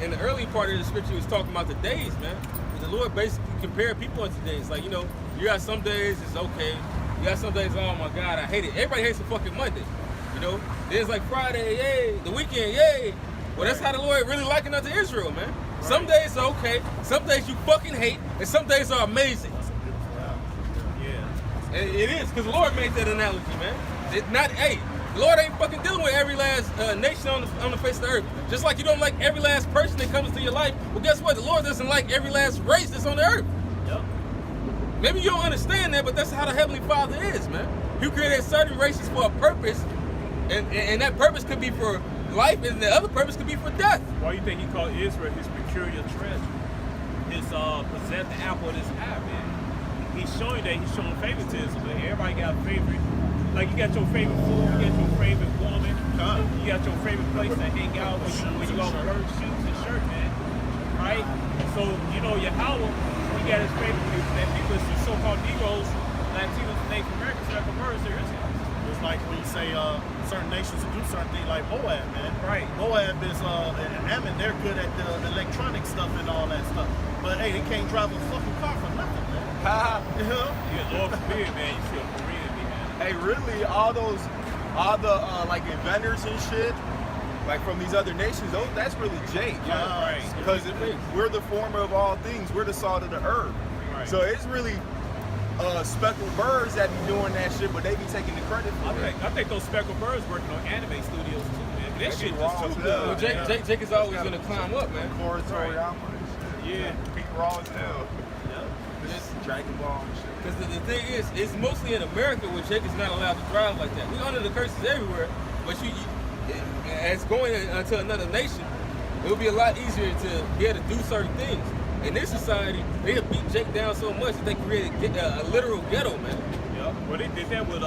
in the early part of the scripture, was talking about the days, man. The Lord basically compared people into days. Like, you know, you got some days it's okay. You got some days, oh my God, I hate it. Everybody hates a fucking Monday. You know, then it's like Friday, yay. The weekend, yay. Well, that's how the Lord really likened unto Israel, man. Right. Some days are okay. Some days you fucking hate, and some days are amazing. Yeah. And it is, because the Lord made that analogy, man. The Lord ain't fucking dealing with every last nation on the face of the earth. Just like you don't like every last person that comes into your life. Well, guess what? The Lord doesn't like every last race that's on the earth. Yep. Maybe you don't understand that, but that's how the Heavenly Father is, man. He created certain races for a purpose, and that purpose could be for life, and the other purpose could be for death. Why do you think he called Israel his peculiar treasure? His possess the apple of his eye, man. He's showing that he's showing favoritism, but everybody got a favorite. Like, you got your favorite food, you got your favorite woman, you got your favorite place to hang out when you go wear shoes and shirt, man. Right? So, you know, Yahweh, he got his favorite people. That people is the so-called Negroes, Latinos, and Native Americans that converse to Israel. It's like when you say certain nations do certain things, like Moab, man. Right. Moab is and Ammon, they're good at the electronic stuff and all that stuff. But hey, they can't drive a fucking car for nothing, man. You know? Yeah, Lord forbid, man, you feel Korean, man. Hey, really, all the like inventors and shit, like from these other nations, that's really Jake. Yeah, right. Because we're the former of all things. We're the salt of the earth. Right. So it's really speckled birds that be doing that shit, but they be taking the credit for it. I think those speckled birds working on anime studios too, man. That shit be just wrong, too too. good. Well, Jake is always going to climb up, man. Core Toriyama and shit. Yeah. Pete Raw as hell. Yeah. This Dragon Ball and shit. Because the thing is, it's mostly in America where Jake is not allowed to drive like that. We're under the curses everywhere, but as going into another nation, it would be a lot easier to be able to do certain things. In this society, they have beat Jake down so much that they created a literal ghetto, man. Yeah. Well, they did that with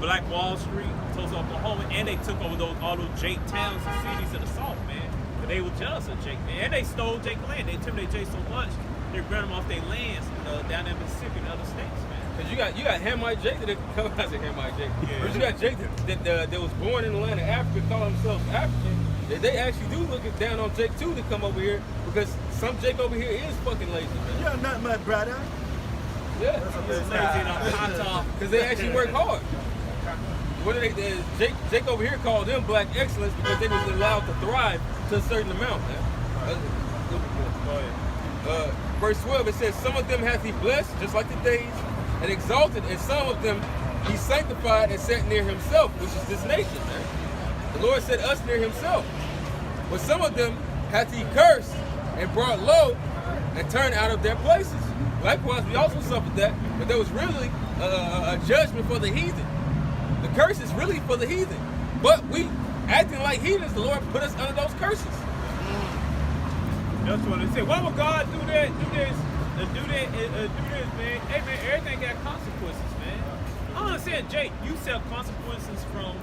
Black Wall Street, Tulsa, Oklahoma, and they took over all those Jake towns and cities in the South, man. But they were jealous of Jake, man. And they stole Jake land. They intimidated Jake so much, they ran them off their lands down in Mississippi and other states, man. Because you got Hamite Jake that come out as Hamite Jake. Yeah. But you got Jake that was born in the land of Africa, call themselves African. They actually do look down on Jake too to come over here, because some Jake over here is fucking lazy, man. You're not my brother. Yeah. Because they actually work hard. What Jake over here called them black excellence because they was allowed to thrive to a certain amount, man. Verse 12, it says, some of them hath he blessed, just like the days, and exalted, and some of them he sanctified and set near himself, which is this nation, man. The Lord set us near himself. But some of them hath he cursed and brought low and turned out of their places. Likewise, we also suffered that, but there was really a judgment for the heathen. The curse is really for the heathen. But we, acting like heathens, the Lord put us under those curses. That's what they say. Why would God do that, do this, and do that, do this, man? Hey, man, everything got consequences, man. I don't understand, Jake. You sell consequences from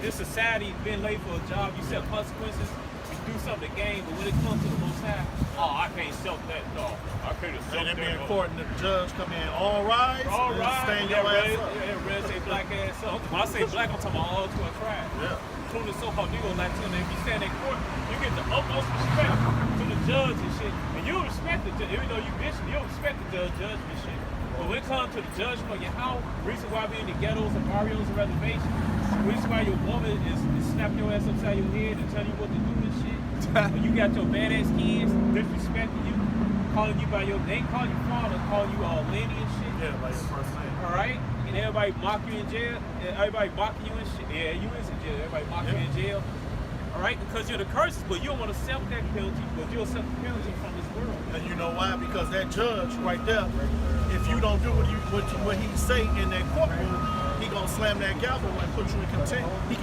this society being late for a job. You sell consequences. You do something to gain, but when it comes to the Most High, oh, I can't sell that dog. I can't sell They that. be in court and the judge come in, all rise, All right. stand your ass up. Yeah, red say black ass up. When I say black, I'm talking about all to a tribe. Yeah. Including so-called Negro Latino. If you stand in court, you get the utmost respect to the judge and shit. And you'll respect the judge, even though you bitching, you'll respect the judge and shit. But when it comes to the judgment of your house, reason why we in the ghettos and barrios and reservations, reason why your woman is snapping your ass upside your head and telling you what to do and shit. When you got your badass kids disrespecting you, calling you by your name, calling you father, calling you Lenny and shit. Yeah, like your first name. All right, and everybody mock you in jail. Everybody mocking you and shit. Yeah, you is in jail. Everybody mocking you in jail. All right, because you're the curses, but you don't want to accept that penalty, but you'll accept the penalty from this world. And you know why? Because that judge right there, if you don't do what he say in that courtroom, he gonna slam that gavel and put you in contempt. He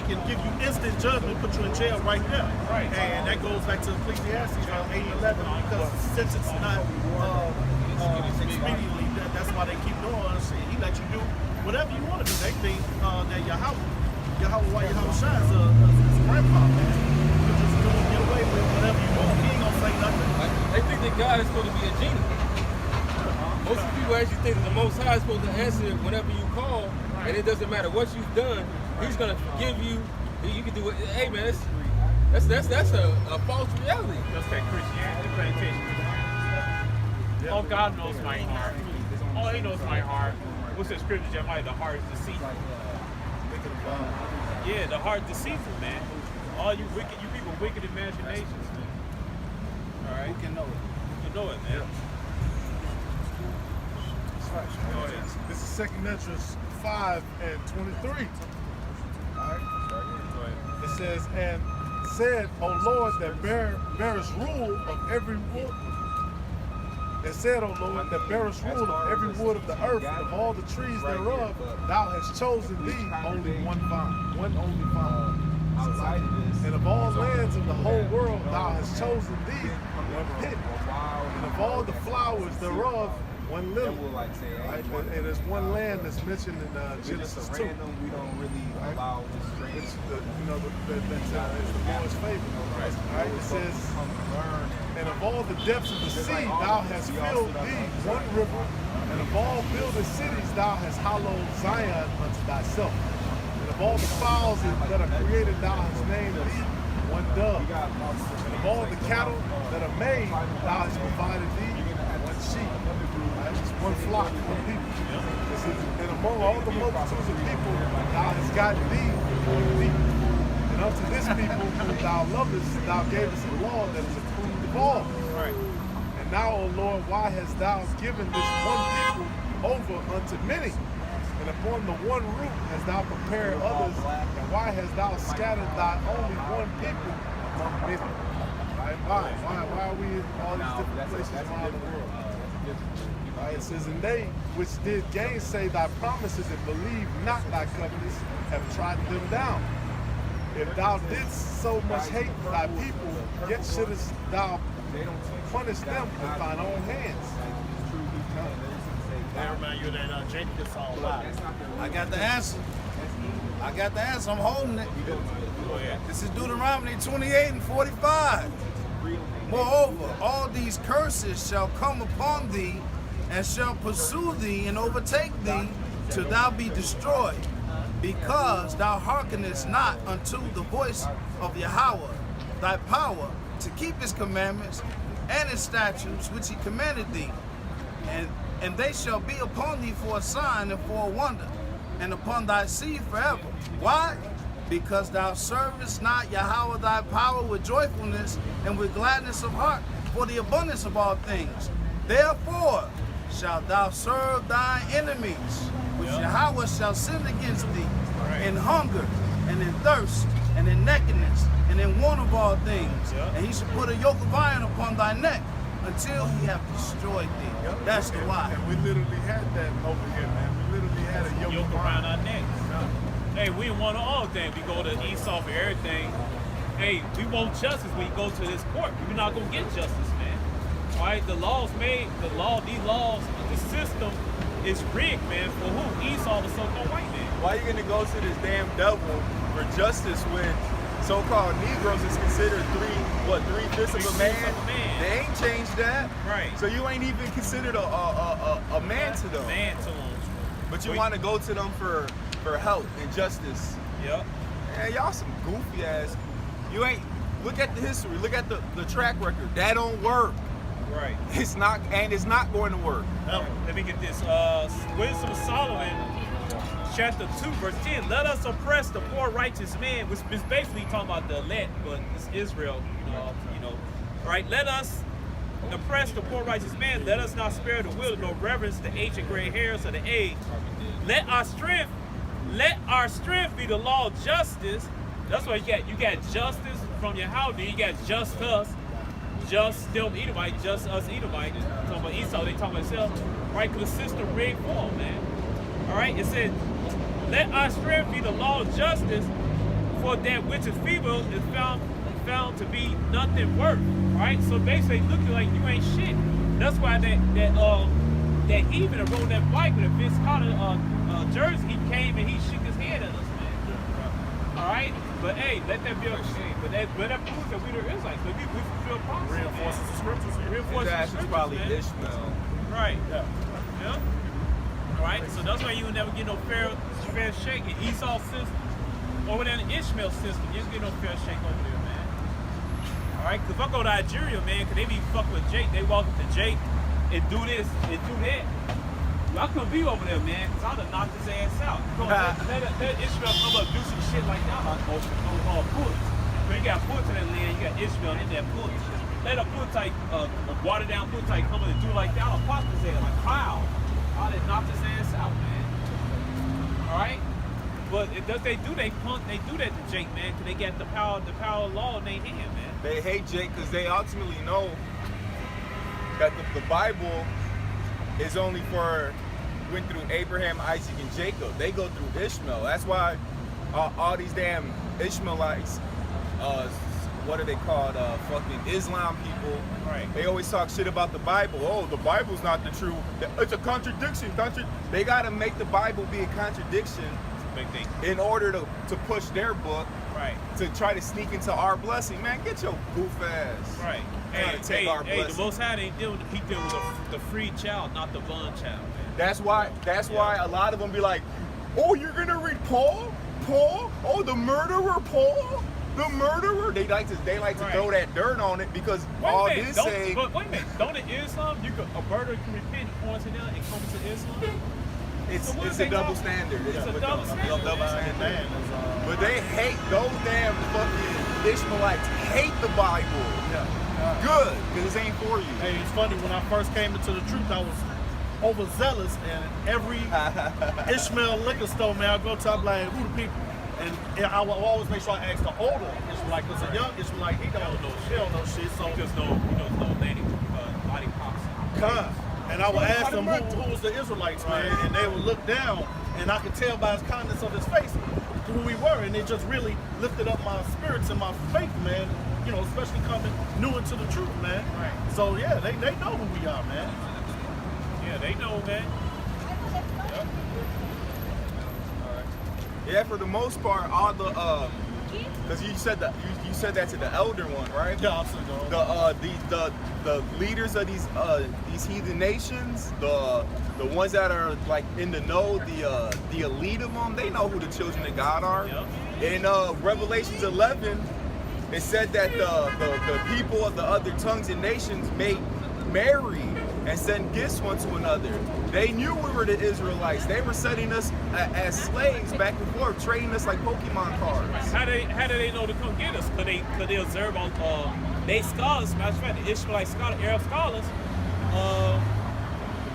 can give you instant judgment, put you in jail right there. Right. And that goes back to Ecclesiastes 8 and 11, because since it's not expediently, that's why they keep doing it. He let you do whatever you want to do. They think that Yahweh shines his grandpa, man. You just go and get away with whatever you want. He ain't gonna say nothing. They think that God is supposed to be a genie. Most people actually think that the Most High is supposed to answer whenever you call, and it doesn't matter what you've done. He's gonna forgive you. You can do it. Hey man, that's a false reality. Just that Christianity, pay attention. Oh, God knows my heart. Oh, He knows my heart. What's that scripture, Jeremiah? The heart is deceitful. Yeah, the heart is deceitful, man. All you people, wicked imaginations, man. All right. Who can know it? You know it, man. Go ahead. This is 2nd Esdras 5 and 23. Alright? Go ahead. It says, and said, O Lord, that bearest rule of every wood. It said, O Lord, that bearest rule of every wood of the earth, and of all the trees thereof, thou hast chosen thee only one only vine. And of all lands of the whole world, thou hast chosen thee one pit. And of all the flowers thereof, one lily. Right? And there's one land that's mentioned in Genesis 2. We don't really allow It's the, that's the Lord's favor. Right? It says, and of all the depths of the sea, thou hast filled thee one river, and of all builded cities, thou hast hallowed Zion unto thyself. And of all the fowls that are created, thou hast named thee one dove. And of all the cattle that are made, thou hast provided thee one sheep. Right? It's one flock, one people. It says, and among all the multitudes of people, thou hast gotten thee one people. And unto this people whom thou lovest, thou gavest a law that is approved of all. Right. And now, O Lord, why hast thou given this one people over unto many? And upon the one root hast thou prepared others, and why hast thou scattered thy only one people among many? Right? Why are we in all these different places around the world? Right? It says, and they which did gainsay thy promises and believe not thy covenants have trodden them down. If thou didst so much hate thy people, yet shouldest thou punish them with thine own hands. I remind you that Jacob song. I got the answer. I'm holding it. This is Deuteronomy 28 and 45. Moreover, all these curses shall come upon thee, and shall pursue thee and overtake thee, till thou be destroyed, because thou hearkenest not unto the voice of Yahweh, thy power, to keep his commandments and his statutes which he commanded thee. And they shall be upon thee for a sign and for a wonder, and upon thy seed forever. Why? Because thou servest not Yahweh thy power with joyfulness and with gladness of heart for the abundance of all things. Therefore shalt thou serve thine enemies, which Yahweh shall send against thee, in hunger, and in thirst, and in nakedness, and in want of all things. And he shall put a yoke of iron upon thy neck, until he have destroyed thee. That's the why. And we literally had that over here, man. We literally had a yoke around our necks. Hey, we want all things. We go to Esau for everything. Hey, we want justice when you go to this court. We're not gonna get justice, man. Right? These laws, the system is rigged, man. For who? Esau, the so-called white man. Why are you gonna go to this damn devil for justice when so-called Negroes is considered three-fifths of a man? They ain't changed that. Right. So you ain't even considered a man to them. Man to them. But you want to go to them for help and justice. Yep. Man, y'all some goofy ass. You ain't, look at the history, look at the track record. That don't work. Right. It's not going to work. Let me get this. Wisdom of Solomon, chapter 2, verse 10. Let us oppress the poor righteous man, which is basically talking about the elect, but it's Israel, right? Let us oppress the poor righteous man. Let us not spare the widow, nor reverence the ancient gray hairs of the age. Let our strength be the law of justice, That's why you got justice from your house. Then you got just us, just them Edomite, just us Edomite. Talking about Esau, they talking about themselves, right? Because the system rigged for them, man. All right, it said, "Let our strength be the law of justice, for that which is feeble is found to be nothing worth." Right? So basically, looking like you ain't shit. That's why that even wrote that Bible, that Vince Carter Jersey, he came and he shook his head at us, man. All right, but hey, let that be a shame. But that proves that we the Israelites. So we fulfill prophecy. Reinforces the scriptures. Reinforces the That's scriptures, probably man. Ishmael. Right. Yeah. Yeah. All right. So that's why you will never get no fair shake in Esau system. Over there in the Ishmael system, you don't get no fair shake over there, man. All right. Cause if I go to Nigeria, man, cause they be fucking with Jake. They walk up to Jake and do this and do that. I couldn't be over there, man, because I'd have knocked his ass out. Let Ishmael come up and do some shit like that on Pullets. So you got Pullets in that land, you got Ishmael in that Pullets. Let a Pullite, watered down Pullite come up and do like that, I'll pop his ass like cloud. I'd have knocked his ass out, man. Alright? But it does they do that to Jake, man, because they got the power of law in their hand, man. They hate Jake because they ultimately know that the Bible is only for went through Abraham, Isaac, and Jacob. They go through Ishmael. That's why all these damn Ishmaelites, what are they called? Fucking Islam people. Right. They always talk shit about the Bible. Oh, the Bible's not the truth. It's a contradiction. They gotta make the Bible be a contradiction Big thing. in order to push their book. Right. To try to sneak into our blessing. Man, get your goof ass. Right. Trying to take our the blessing. Most High ain't dealing with he dealing with the free child, not the bond child, man. That's why a lot of them be like, oh, you're gonna read Paul? Oh, the murderer Paul? The murderer? They like to Right. throw that dirt on it because Wait all a minute, this don't- say But wait a minute, don't in Islam, a murderer can repent, point to them, and come to Islam? it's So what a if they double talk- standard. It's a with double them. standard. Double standard. Man, But they hate those damn fucking Ishmaelites hate the Bible. Good, because it ain't for you. hey, it's funny, when I first came into the truth, I was overzealous, and every Ishmael liquor store, man, I go to, I'm like, who the people? And I will always make sure I ask the older Ishmaelite, because a young Ishmaelite, he don't know shit, so He just know body pops. Con. And I would ask them who was the Israelites, man, and they would look down, and I could tell by his kindness of his face who we were, and it just really lifted up my spirits and my faith, man. You know, especially coming new into the truth, man. Right. So yeah, they know who we are, man. Yeah, they know, man. Yeah, for the most part, all the because you said that to the elder one, right? Yeah, I'm saying, The leaders of these heathen nations, the ones that are like in the know, the elite of them, they know who the children of God are. Yep. In Revelations 11, it said that the people of the other tongues and nations may marry and send gifts one to another. They knew we were the Israelites. They were setting us as slaves back and forth, trading us like Pokemon cards. How do they know to come get us? Could they observe on they scholars, matter of fact, the Ishmaelite scholars, Arab scholars,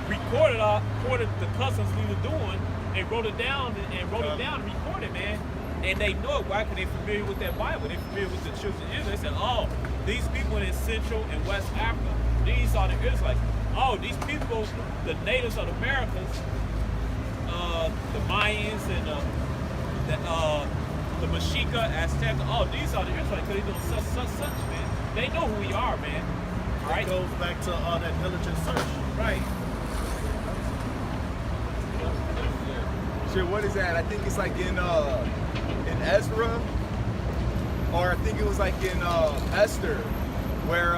recorded the customs we were doing and wrote it down and recorded, man. And they know it. Why? Because they're familiar with that Bible. They're familiar with the children of Israel. They said, oh, these people in Central and West Africa, these are the Israelites. Oh, these people, the natives of the Americas, the Mayans and the Mexica, Aztec, oh, these are the Israelites because they're doing such, man. They know who we are, man. All right? it goes back to that diligent search. Right. Shit, what is that? I think it's like in Ezra, or I think it was like in Esther, where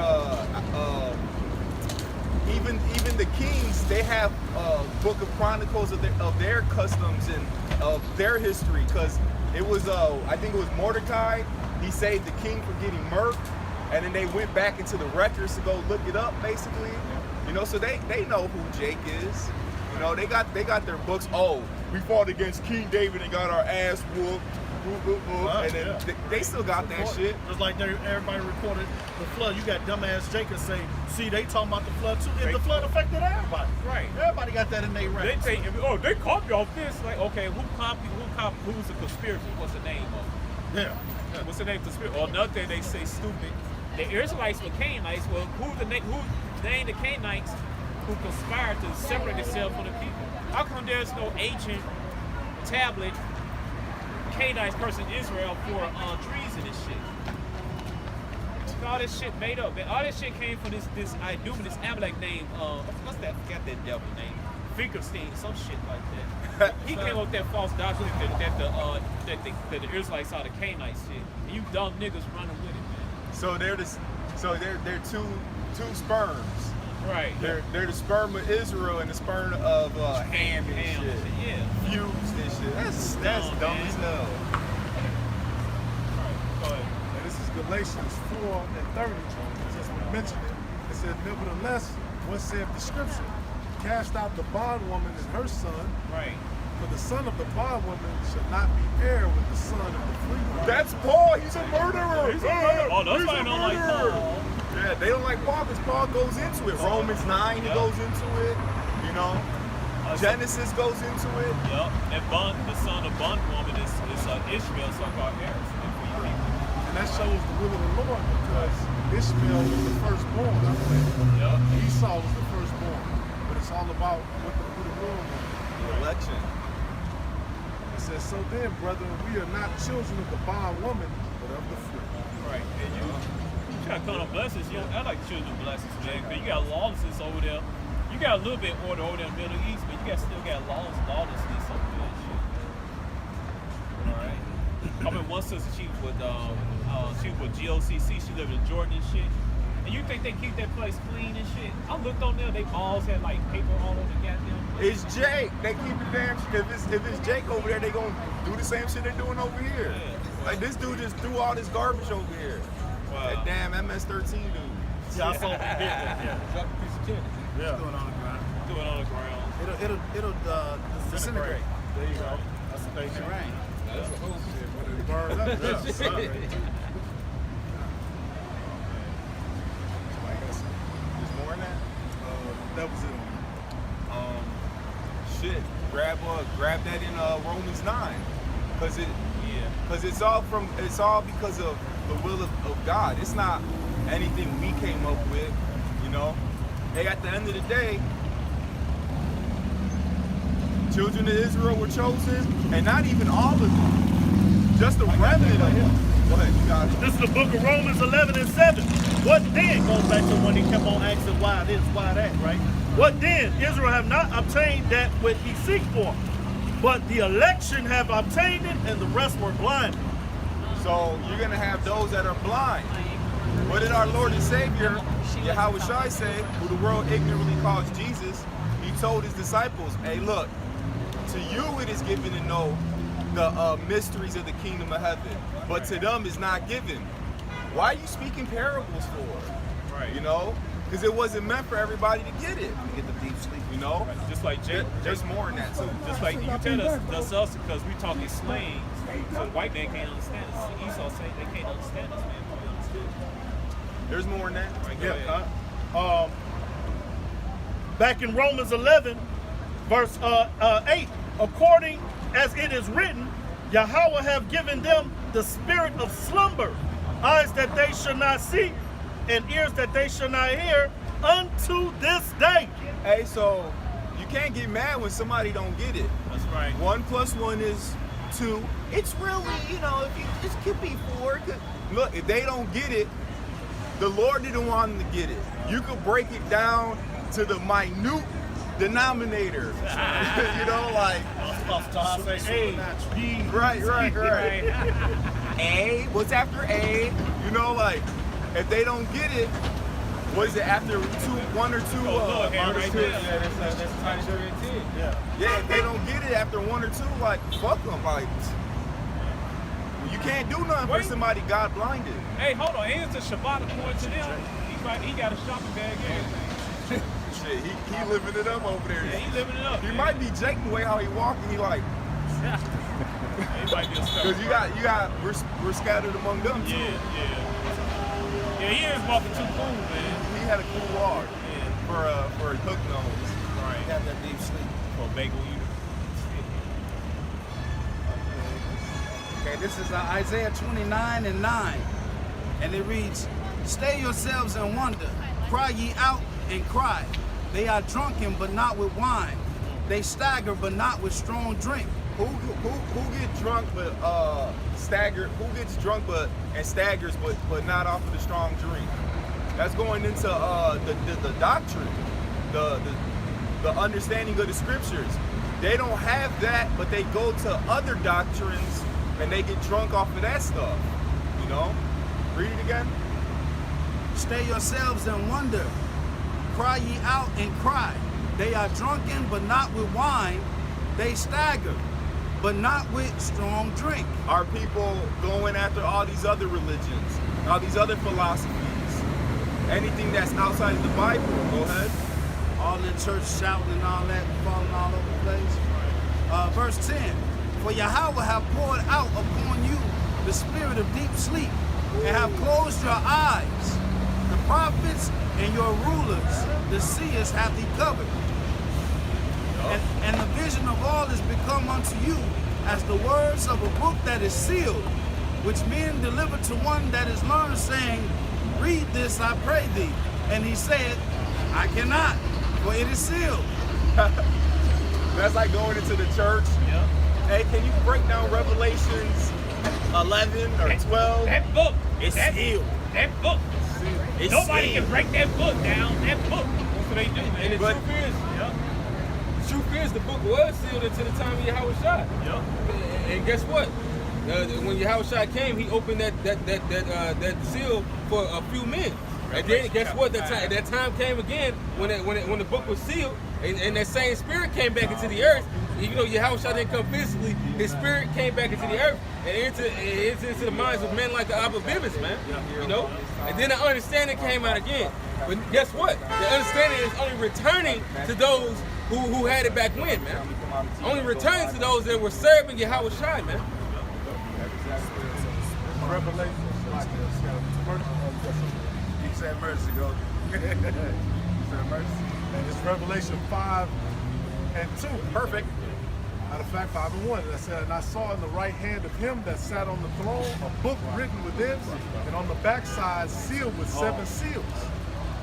even the kings, they have a book of chronicles of their customs and of their history, because it was I think it was Mordecai. He saved the king from getting murked, and then they went back into the records to go look it up, basically. You know, so they know who Jake is. You know, they got their books. Oh, we fought against King David and got our ass whooped. And then they still got that shit. Just like everybody recorded the flood. You got dumbass Jacob say, see, they talking about the flood too. And the flood affected everybody. Right. Everybody got that in their records. They copy off this. Like, okay, who's the conspiracy? What's the name of it? Yeah. What's the name? Or another thing they say stupid. The Israelites were Canaanites. Well, who named the Canaanites who conspired to separate themselves from the people? How come there's no ancient tablet Canaanites cursing Israel for treason and shit? All this shit made up. Man. All this shit came from this Amalek name. What's that? I forgot that devil name. Finkelstein, some shit like that. He came up with that false doctrine that the Israelites are the Canaanites shit. And you dumb niggas running with it, man. So they're two sperms. Right. They're the sperm of Israel and the sperm of Ham and shit. Yeah. Fused and shit. That's dumb as hell. Right. Go ahead. And this is Galatians 4 and 30. Since we mentioned it, it said, nevertheless, what saith the scripture? Cast out the bondwoman and her son, Right. for the son of the bondwoman shall not be heir with the son of the free woman. That's Paul. He's a murderer. Oh, that's why I don't like Paul. Yeah, they don't like Paul because Paul goes into it. Romans 9, he goes into it. You know, Genesis goes into it. Yep. And the son of bondwoman is Ishmael, so-called heir. And that shows the will of the Lord because Ishmael was the firstborn, I believe. Yep. Esau was the firstborn. But it's all about what the Lord wants. The election. It says, so then, brethren, we are not children of the bondwoman, but of the free. Right. And you try to count on blessings. You know, I like children blessings, man. Because you got lawlessness over there. You got a little bit order over there in the Middle East, but you still got lawlessness over there and shit. All right. I mean, one sister, she was with GOCC. She lived in Jordan and shit. And you think they keep that place clean and shit? I looked on there, they balls had like paper all over the goddamn place. It's Jake. They keep it damn. If it's Jake over there, they gonna do the same shit they're doing over here. Yeah. Like this dude just threw all this garbage over here. Wow. That damn MS-13 dude. Yeah, I saw that. Yeah. Drop a piece of candy. Yeah. Going on the ground. Do it on the ground. It'll disintegrate. There you go. That's the thing. It rain. That's a whole shit. When it burned up, There's more in that. that was it. Shit. Grab that in Romans 9, cause it's all because of the will of God. It's not anything we came up with, you know. Hey, at the end of the day, children of Israel were chosen, and not even all of them, just a remnant of them. Go ahead, you got it. This is the book of Romans 11 and 7. What then? Goes back to when he kept on asking why this, why that, right? What then? Israel have not obtained that which he seek for, but the election have obtained it, and the rest were blinded. So you're gonna have those that are blind. What did our Lord and Savior, Yahweh Shai, say, who the world ignorantly calls Jesus? He told his disciples, hey, look, to you it is given to know the mysteries of the kingdom of heaven, but to them is not given. Why are you speaking parables for? Right. You know? Because it wasn't meant for everybody to get it. Get the deep sleep. You know? Right. Just like There's more in that too. just like you tell us because we talking slang, so the white man can't understand us. Esau say they can't understand us, man. We understand. There's more in that. Right, go ahead. Back in Romans 11, verse 8, according as it is written, Yahweh have given them the spirit of slumber, eyes that they should not see, and ears that they should not hear, unto this day. Hey, so you can't get mad when somebody don't get it. That's right. 1 + 1 is 2. It's really, you know, it could be 4. Look, if they don't get it, the Lord didn't want them to get it. You could break it down to the minute denominator. You know, like Hey, right. A, what's after A? You know, like if they don't get it, what is it after 1 or 2? Oh, look, right there. That's Titus 3:18. Yeah, if they don't get it after 1 or 2, like fuck them. Like you can't do nothing for Wait. somebody God blinded. Hey, hold on. Ain't the Shabbat according to them? He got a shopping bag and everything. Shit, he living it up over there. Yeah, he living it up. He man. might be Jake the way how he walking. He like, He might be a star. cause we're scattered among them too. Yeah, he is walking too cool, man. He had a cool walk Yeah. for a hook nose. Right. Have that deep sleep. For a bagel eater. Okay, Okay, this is Isaiah 29:9. And it reads, "Stay yourselves and wonder, cry ye out and cry. They are drunken, but not with wine. They stagger, but not with strong drink." Who gets drunk but stagger? Who gets drunk and staggers but not off of the strong drink? That's going into the doctrine, the understanding of the scriptures. They don't have that, but they go to other doctrines and they get drunk off of that stuff. You know? Read it again. "Stay yourselves and wonder, cry ye out and cry. They are drunken, but not with wine. They stagger, but not with strong drink." Are people going after all these other religions, all these other philosophies, anything that's outside of the Bible? Go ahead. All in church shouting and all that, falling all over the place. Verse 10, "For Yahweh have poured out upon you the spirit of deep sleep, and have closed your eyes. The prophets and your rulers, the seers, hath he covered. And the vision of all is become unto you as the words of a book that is sealed, which men deliver to one that is learned, saying, Read this, I pray thee. And he said, I cannot, for it is sealed." That's like going into the church. Yeah. Hey, can you break down Revelations 11 or 12? That book. It's that, sealed. That book. It's Nobody sealed. can break that book down. That book. That's what they do, man. And the But- truth is, the book was sealed until the time of Yahweh Shai. Yeah. And guess what? When Yahweh Shai came, he opened that seal for a few men. And then guess what? That time came again when the book was sealed, and that same spirit came back into the earth. Even though Yahweh Shai didn't come physically, his spirit came back into the earth and into the minds of men like the Abba Bivens, man. You know? And then the understanding came out again. But guess what? The understanding is only returning to those who had it back when, man. Only returning to those that were serving Yahweh Shai, man. Revelation, like mercy. He said mercy, go. He said mercy. And it's Revelation 5 and 2. Perfect. Matter of fact, 5 and 1. And I said, "And I saw in the right hand of him that sat on the throne a book written within, and on the backside sealed with 7 seals.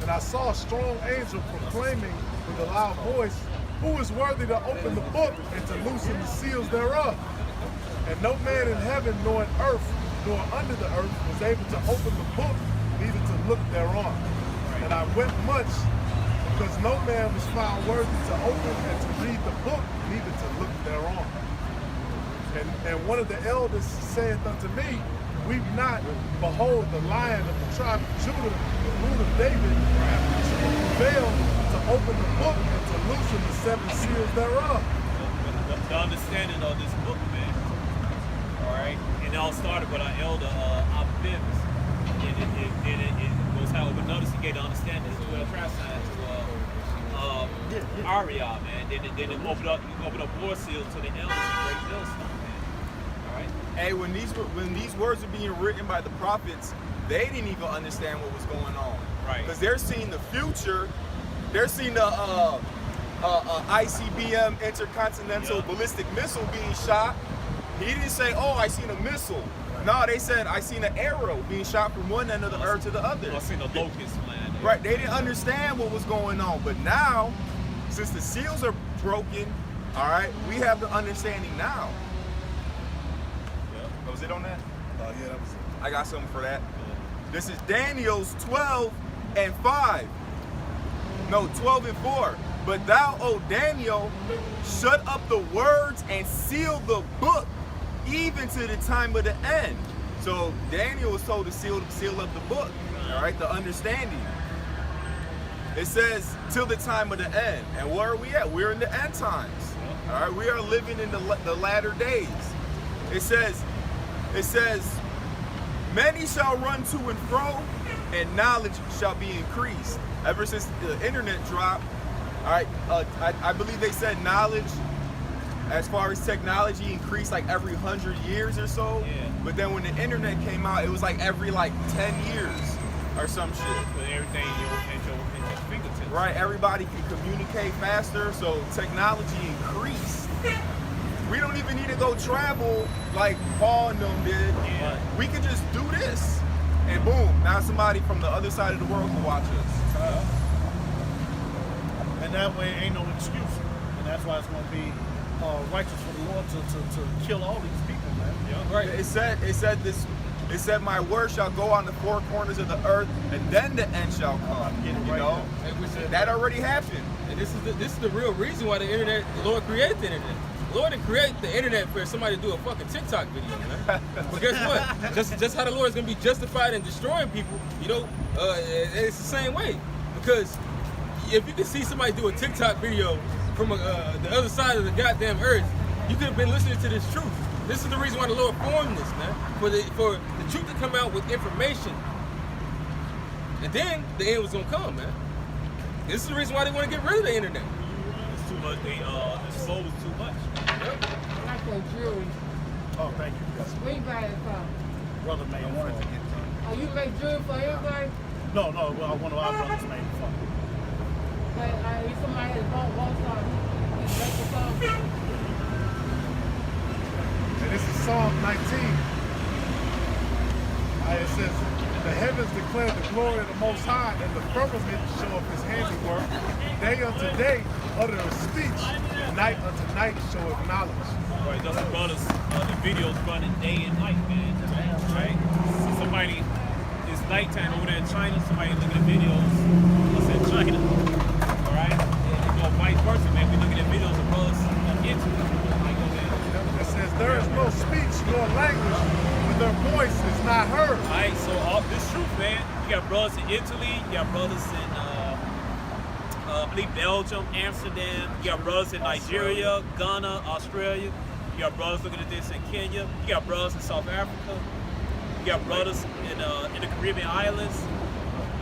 And I saw a strong angel proclaiming with a loud voice, Who is worthy to open the book and to loosen the seals thereof? And no man in heaven, nor in earth, nor under the earth, was able to open the book, neither to look thereon. And I wept much, because no man was found worthy to open and to read the book, neither to look thereon. And one of the elders saith unto me, Weep not, behold, the Lion of the tribe of Judah, the root of David, hath prevailed to open the book and to loosen the 7 seals thereof." The understanding of this book, man. All right, and it all started with our elder Abba Bivens. And it was how we noticed he gave the understanding to Trap Sign to Ariel, man. Then it opened up war seals to the elders and great millstone, man. All right. Hey, when these words are being written by the prophets, they didn't even understand what was going on. Right. Because they're seeing the future. They're seeing the ICBM intercontinental ballistic missile being shot. He didn't say, "Oh, I seen a missile." No, they said, "I seen an arrow being shot from one end of the earth to the other." I seen the locust flying there. Right, they didn't understand what was going on. But now, since the seals are broken, all right, we have the understanding now. Yeah. Was it on that? Yeah, that was it. I got something for that. This is Daniel's 12 and 5. No, 12 and 4. "But thou, O Daniel, shut up the words and seal the book, even to the time of the end." So Daniel was told to seal up the book, all right, the understanding. It says, till the time of the end. And where are we at? We're in the end times. All right, we are living in the latter days. It says, "Many shall run to and fro, and knowledge shall be increased." Ever since the internet dropped, all right, I believe they said knowledge, as far as technology, increased like every 100 years or so. Yeah. But then when the internet came out, it was like every 10 years or some shit. Put everything in your fingertips. Right, everybody can communicate faster, so technology increased. We don't even need to go travel like Paul and them did. Yeah. We can just do this, and boom, now somebody from the other side of the world can watch us. And that way ain't no excuse. And that's why it's going to be righteous for the Lord to kill all these people, man. Yeah. Right. It said my word shall go on the four corners of the earth, and then the end shall come. Get it You right know, now. And we said that already happened. And this is the real reason why the internet, the Lord created the internet. The Lord didn't create the internet for somebody to do a fucking TikTok video, man. But guess what? Just how the Lord is gonna be justified in destroying people, you know, it's the same way. Because if you can see somebody do a TikTok video from the other side of the goddamn earth, you could have been listening to this truth. This is the reason why the Lord formed this, man. For the truth to come out with information. And then the end was gonna come, man. This is the reason why they want to get rid of the internet. It's too much. The soul is too much. I like your jewelry. Oh, thank you. Yes. Where you buy it from? Brother made it for me. Oh, you make jewelry for everybody? No, well, one of our brothers made it for me. But you somebody that bought Walmart, you make the song. And this is Psalm 19. It says, the heavens declare the glory of the Most High, and the firmament show up his handiwork. Day unto day utter a speech, and night unto night show of knowledge. Right, those brothers, the videos running day and night, man. Right? See somebody, it's nighttime over there in China, somebody looking at videos, us in China. All right? And go vice versa, man. We looking at videos of brothers into it. Like, okay. It says, there is no speech nor language when their voice is not heard. All right, so all this truth, man. You got brothers in Italy, you got brothers in, I believe Belgium, Amsterdam. You got brothers in Nigeria, Ghana, Australia. You got brothers looking at this in Kenya. You got brothers in South Africa. You got brothers in the Caribbean islands.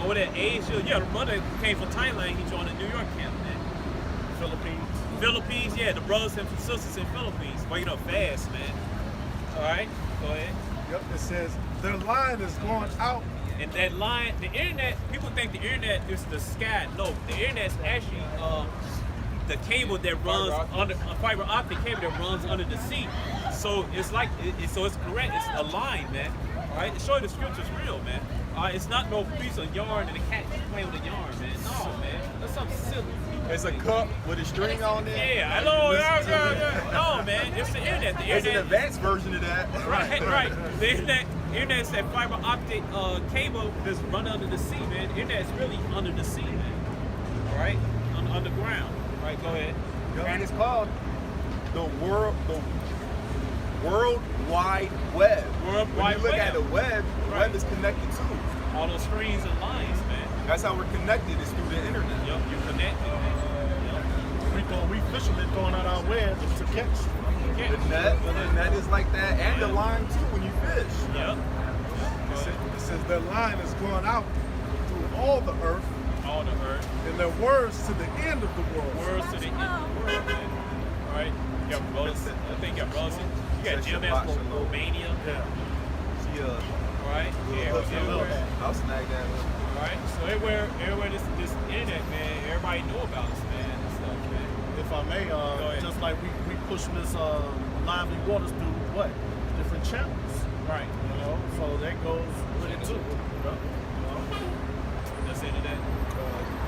Over there, Asia. You got a brother that came from Thailand. He joined the New York camp, man. Philippines, yeah. The brothers and sisters in Philippines. Waking up fast, man. All right, go ahead. Yep, it says, their line is going out. And that line, the internet, people think the internet is the sky. No, the internet's actually the cable that runs under a fiber optic cable that runs under the sea. So it's like, so it's correct. It's a line, man. All right, show you the scripture's real, man. It's not no piece of yarn and a cat just playing with the yarn, man. No, man, that's something silly. It's a cup with a string on it. Yeah, I know. Yeah. No, man, it's the internet. The There's an internet. advanced version of that. Right. The internet's that fiber optic cable that's run under the sea, man. The internet's really under the sea, man. All right, underground. All right, go ahead. And it's called the World Wide Web. World When Wide you look Web. at the web, the Right. web is connected too. All those screens and lines, man. That's how we're connected, is through the internet. Yup, you're connected, man. We fishermen throwing out our webs to catch. Yup. The net is like that, and the line too when you fish. Yep. It says their line is going out through all the earth, All the earth. and their words to the end of the world. Words to the end of the world, man. All right. You got brothers. I think you got brothers. You got Says GMS Shabbat from Shalom. Romania. Yeah. She All right. Yeah. Everywhere. I'll snag that up. All right. So everywhere this internet, man. Everybody know about us, man. And stuff, man. If I may, ahead. just like we pushing this lively waters through what? Different channels. Right. You know, so that goes with it too. That's internet.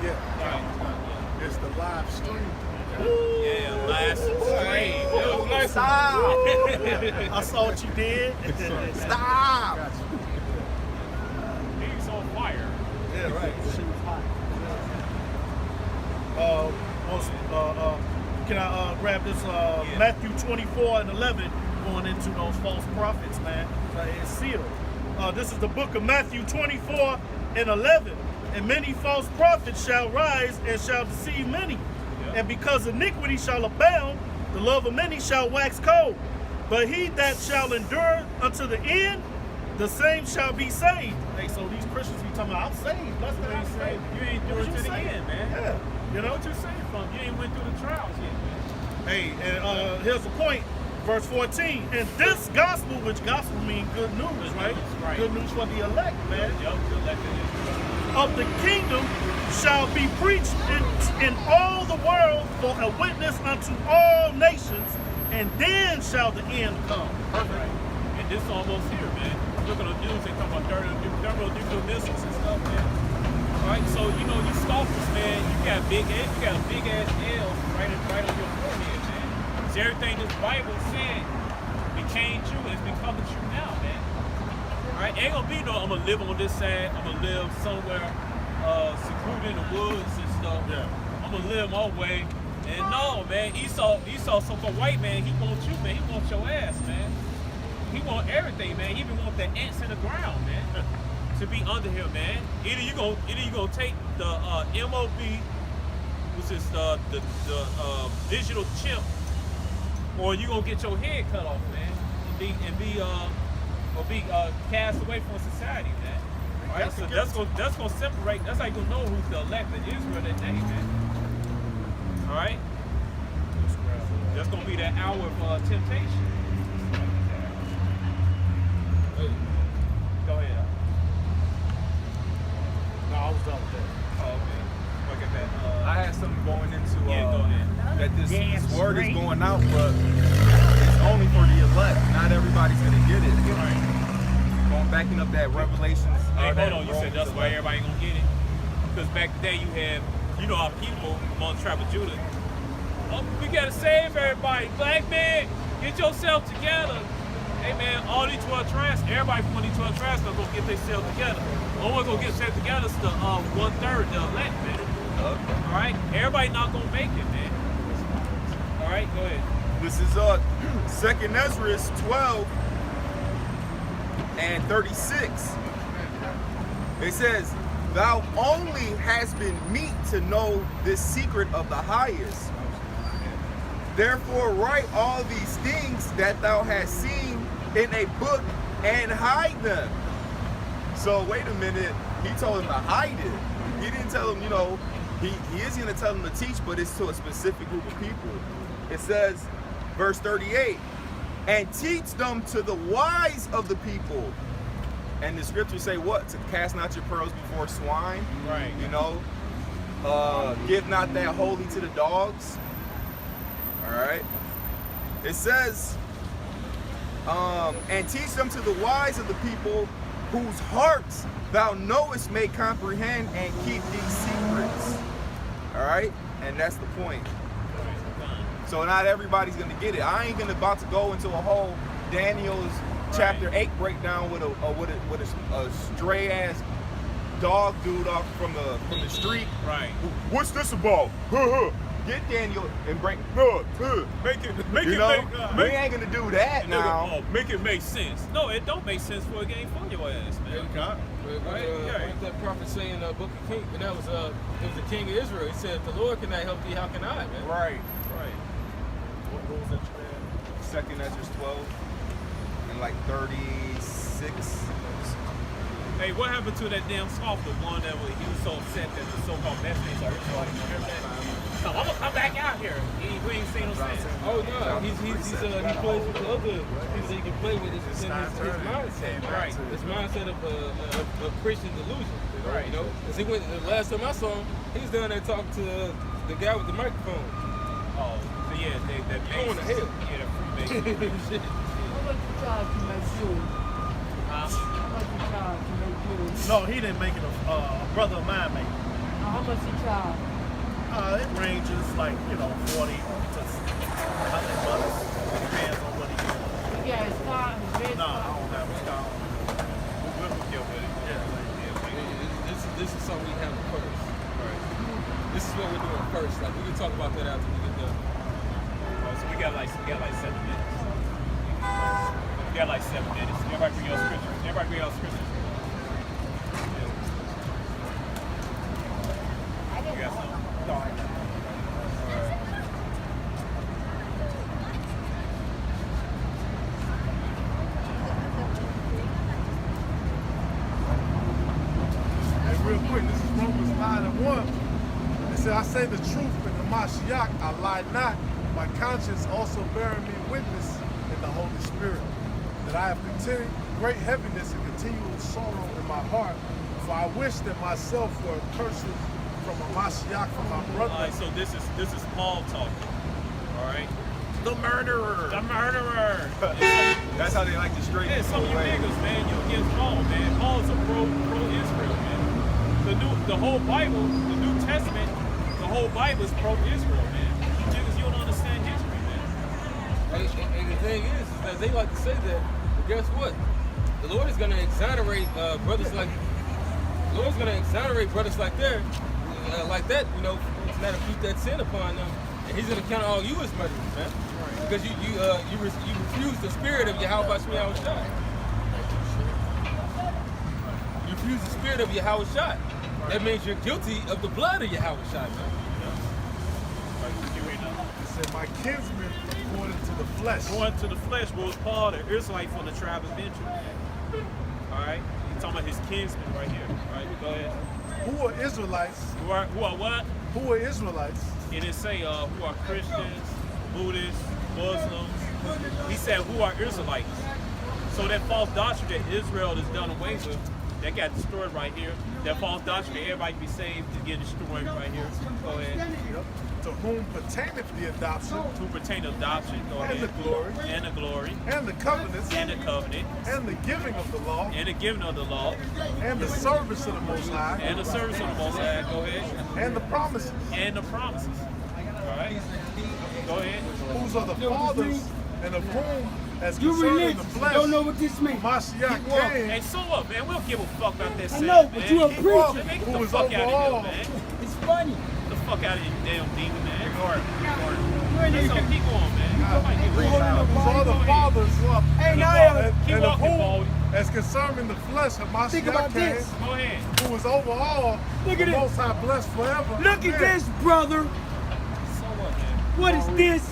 Yeah, Right. it's the live stream. Yeah. Last stream. That was nice. Stop! I saw what you did. Stop! He's on fire. Yeah, right. Can I grab this Matthew 24:11 going into those false prophets, man? It's sealed. This is the book of Matthew 24:11. And many false prophets shall rise and shall deceive many. And because iniquity shall abound, the love of many shall wax cold. But he that shall endure unto the end, the same shall be saved. Hey, so these Christians be talking about, I'm saved. Blessed that I'm saved. You ain't What doing you to the saying? end, man. Yeah, you know? What you saying from? You ain't went through the trials yet, man. Hey, and here's the point, verse 14. And this gospel, which gospel means good news, right? Right. Good news for the elect, man. Yup, the elected is. Of the kingdom shall be preached in all the world for a witness unto all nations, and then shall the end come. Right. And this almost here, man. Look at the news, they talk about thermonuclear missiles and stuff, man. Alright, so you know, you scoffers, man, you got a big ass L right on your forehead, man. So everything this Bible said became true, it's becoming true now, man. Alright, ain't gonna be no I'm gonna live on this side, I'm gonna live somewhere secluded in the woods and stuff. Yeah. I'm gonna live my way. And no, man, Esau some white man, he wants you, man. He wants your ass, man. He want everything, man. He even want the ants in the ground, man. To be under him, man. Either you gonna take the MOB, which is the digital chip, or you gonna get your head cut off, man, and be cast away from society, man. All right, so that's gonna separate. That's how you gonna know who's the elect in Israel that day, man. All right, that's gonna be that hour of temptation. Go ahead. No, I was done with that. Oh, okay. Look at that. I had something going into Yeah, go ahead. that this word is going out, but it's only for the elect. Not everybody's gonna get it. Right. Backing up that Revelations. Hey, hold that on. You said that's why everybody ain't gonna get it. Because back then you had, you know, our people among the tribe of Judah. Oh, we gotta save everybody. Black man, get yourself together. Hey man, all these 12 tribes, everybody from these 12 tribes gonna go get themselves together. Only one gonna get themselves together is the 1/3, the elect, man. Okay. All right, everybody not gonna make it, man. All right, go ahead. This is 2nd Ezra 12 and 36. It says, "Thou only hast been meet to know this secret of the highest. Therefore write all these things that thou hast seen in a book and hide them." So wait a minute, he told him to hide it. He didn't tell him, you know, he is going to tell him to teach, but it's to a specific group of people. It says, verse 38, "And teach them to the wise of the people." And the scriptures say what? To cast not your pearls before swine. Right. You know, give not that holy to the dogs. All right. It says, "And teach them to the wise of the people, whose hearts thou knowest may comprehend and keep these secrets." All right. And that's the point. So not everybody's gonna get it. I ain't about to go into a whole Daniel's chapter 8 breakdown with a stray ass dog dude off from the street. Right. What's this about? Get Daniel and break. Make it You know, we ain't gonna do that now. Make it make sense. No, it don't make sense for a game for your ass, man. What that prophet say in the book of King? And that was it was the king of Israel. He said, "If the Lord cannot help thee, how can I, man?" Right. Right. What was that you had? 2nd Ezra 12 and like 36. Hey, what happened to that damn scoffer, one that he was so upset that the so-called message are remember that? So I'm gonna come back out here. We ain't seen no sense. Oh no, he plays with the other people that he can play with. His mindset, Right. His mindset of Christian delusion. Right. You know, because he went the last time I saw him, he was down there talking to the guy with the microphone. Oh, so yeah, that Going to hell. Yeah, the freemason. Shit. How much you charge to make jewelry? How much you charge to make jewelry? No, he didn't make it. A brother of mine made it. How much you charge? It ranges like, 40 to 100 bucks. Depends on what he uses. Yeah, his car, his red No, I car. don't have a car. We'll hook you up with it. This is something we handle first. Right. This is what we're doing first. Like we can talk about that after we get done. Oh, so we got like 7 minutes. We got like 7 minutes. Everybody bring your scriptures. You got something? No, I don't. And real quick, this is Romans 9:1. It said, "I say the truth in the Mashiach, I lie not. My conscience also bearing me witness in the Holy Spirit, that I have continued great heaviness and continual sorrow in my heart. For I wish that myself were accursed from a Mashiach, from my brother." All right, so this is Paul talking. All right. The murderer. The murderer. That's how they like to straighten Yeah, some of you away. niggas, man, you against Paul, man. Paul is a pro-Israel, man. The whole Bible, the New Testament, the whole Bible is pro-Israel, man. You niggas, you don't understand history, man. And the thing is that they like to say that, but guess what? The Lord is going to exonerate brothers like that, you know, to not impute that sin upon them, and He's going to count all you as murderers, man, because you refuse the spirit of Yahweh Shai. You refuse the spirit of Yahweh Shai. That means you're guilty of the blood of Yahweh Shai, man. It said, my kinsman according to the flesh. Going to the flesh was Paul, the Israelite from the tribe of Benjamin. All right, he's talking about his kinsmen right here. All right, go ahead. Who are Israelites? Who are what? Who are Israelites? It didn't say who are Christians, Buddhists, Muslims. He said who are Israelites. So that false doctrine that Israel is done away with, that got destroyed right here. That false doctrine that everybody can be saved is getting destroyed right here. Go ahead. Yep. To whom pertaineth the adoption Who pertain to adoption. Go and ahead. the glory And the glory. and the covenants And the covenant. and the giving of the law And the giving of the law. and the service of the Most High And the service of the Most High. Go ahead. and the promises, And the promises. All right. Go ahead. whose are the fathers and of whom, as You concerning religious. the You flesh, don't know what this means. Mashiach Keep walking. came, Hey, so what, man? We don't give a fuck about that I saying, know, but man. you a Keep preacher. walking, man. Get Who the is fuck out over of all. here, man. It's funny. Get the fuck out of here, you damn demon, man. Ignore it. So keep going, man. Somebody get whose real are out. the fathers Hey, and now, Keep of walking, whom, Paul. as concerning the flesh, of think Mashiach about came, this. Go ahead. who is over all, Look the at it. Most High blessed forever. Look at Amen. this, brother. So what, man? What is this?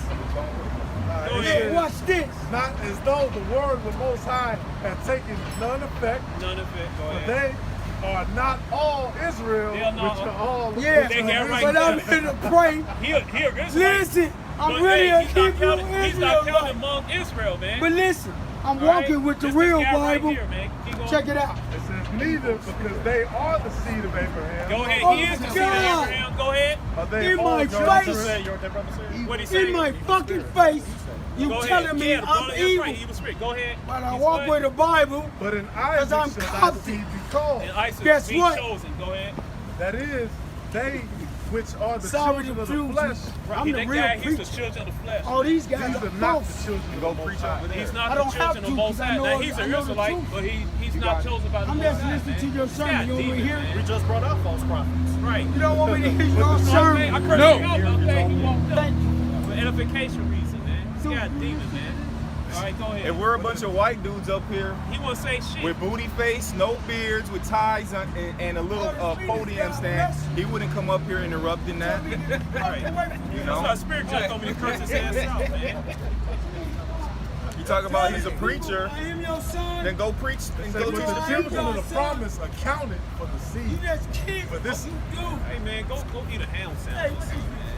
Go It ahead. says, Watch this. not as though the word of the Most High had taken none effect, None of it. Go but ahead. they are not all Israel, They are not which are all Yeah, They got right but I'm there. here to pray. Here, this Listen, I'm But, really hey, a he's not Hebrew counting- He's not Israelite. counting among Israel, man. But listen, I'm All right? walking with the This real guy right Bible. here, man. Keep going. Check it out. It says neither because they are the seed of Abraham. Go ahead. Oh, He is the seed of God. Abraham. Go ahead. Are they In all my children? face. What he say? In my fucking face, you Go ahead. telling me Yeah, the brother I'm is evil. right. Evil spirit. Go ahead. But I He's walk what? with the Bible. But in Because I'm Isaac shall thy coveted. seed be called. And Isaac Guess being what? chosen. Go ahead. That is, they which are the Sorry children to of the confuse flesh. you. I'm the that real guy, he's the preacher. children of the flesh. All these guys These are are not false. the children of the Most High. He's not I the don't have children of to, the Most 'cause I High. know- Now, he's I an know the Israelite, truth. but he's not chosen by the I'm Most just High, listening man. to your sermon. God You don't damn want it, to hear it? man. just brought out false prophets. Right. You don't want me to hear your Okay, I sermon? cursed No. him out, okay? He walked up. Thank you. For edification reason, man. So- God demon, man. All right, go ahead. If we're a bunch of white dudes up here He won't say shit. with booty face, no beards, with ties and a little podium stand, he wouldn't come up here interrupting that. Right. You That's know? why Spirit just told me to curse his ass out, man. You talk about he's a preacher, I am your son. then go preach and Say, go but teach the the children people. of the promise accounted for the You seed. just keep But this- what you do. Hey, man, go eat a ham sandwich.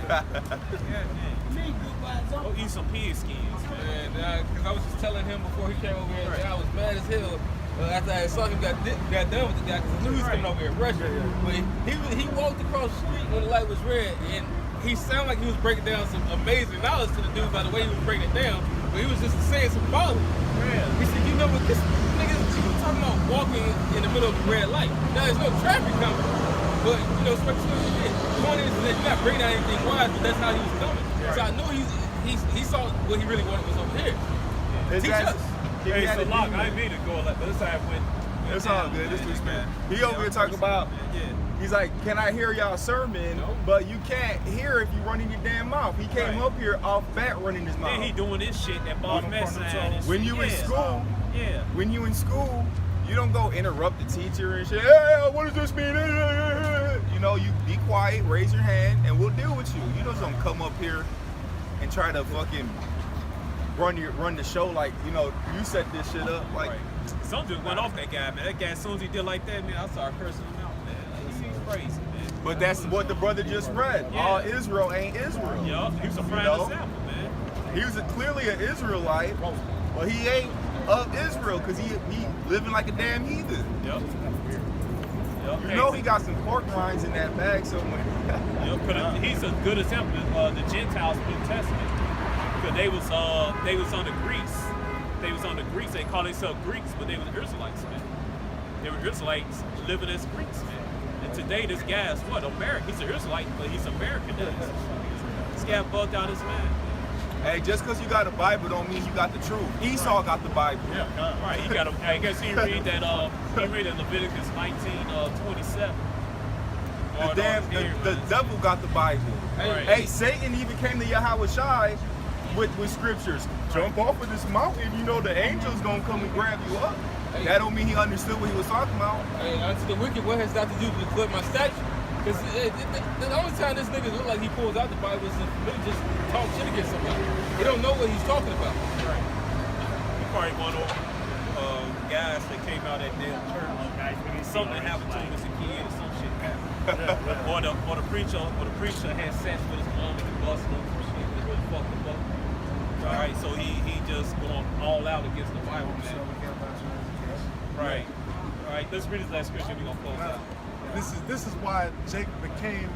Yeah, man. Me, goodbye. Go eat some pig skins, man. And because I was just telling him before he came over here, that I was mad as hell after I saw him got done with the guy because I knew he was coming over here rushing. But he walked across the street when the light was red, and he sounded like he was breaking down some amazing knowledge to the dude by the way he was breaking it down. But he was just saying some folly. He said, you know what, this niggas talking about walking in the middle of a red light. Now there's no traffic coming, but you know, especially what you did. The point is that you're not bringing out anything wise, but that's how he was coming. So I knew he saw what he really wanted was over here. Is Teach that- us. he Hey, had so to lock, do- I ain't mean to go like that. This time when It's all good. This is man. He over here talking about. He's like, can I hear y'all sermon? No. But you can't hear if you running your damn mouth. He came Right. up here off bat running his mouth. Then he doing this shit that boss mess sign. and When shit. you in school, Yeah. when you in school, you don't go interrupt the teacher and shit. Hey, what does this mean? You know, you be quiet, raise your hand, and we'll deal with you. You just don't come up here and try to fucking run the show like, you know, you set this shit up. Like, Right. Some dude went off that guy, man. That guy, as soon as he did like that, man, I started cursing him out, man. He's crazy, man. but that's what the brother just read. Yeah. All Israel ain't Israel. Yup, he was a prime know? example, man. He was clearly an Israelite, but he ain't of Israel because he living like a damn heathen. Yup. Yup. You know he got some pork rinds in that bag somewhere. Yup, 'cause he's a good example of the Gentiles' New Testament. Because they was on the Greeks. They was on the Greeks. They call themselves Greeks, but they were Israelites, man. They were Israelites living as Greeks, man. And today this guy is what? American. He's an Israelite, but he's American. This guy bugged out his man. Hey, just because you got a Bible don't mean you got the truth. Esau got the Bible. Yeah, God. Right, he got a, I guess he read that Leviticus 19:27. The devil got the Bible. Right. Hey, Satan even came to Yahweh Shai with scriptures. Jump off of this mountain, you know the angel's gonna come and grab you up. Hey. That don't mean he understood what he was talking about. Hey, unto the wicked, what has that to do with clip my statue? Because the only time this nigga look like he pulls out the Bible is if he just talk shit against somebody. He don't know what he's talking about. Right. He probably one of guys that came out at damn church. Something happened to him as a kid or some shit happened. or the preacher had sex with his mom and he busted him some shit that really fucked him up. Alright, so he just going all out against the Bible, man. Right. Alright, let's read this last scripture we're gonna close out. This is why Jacob became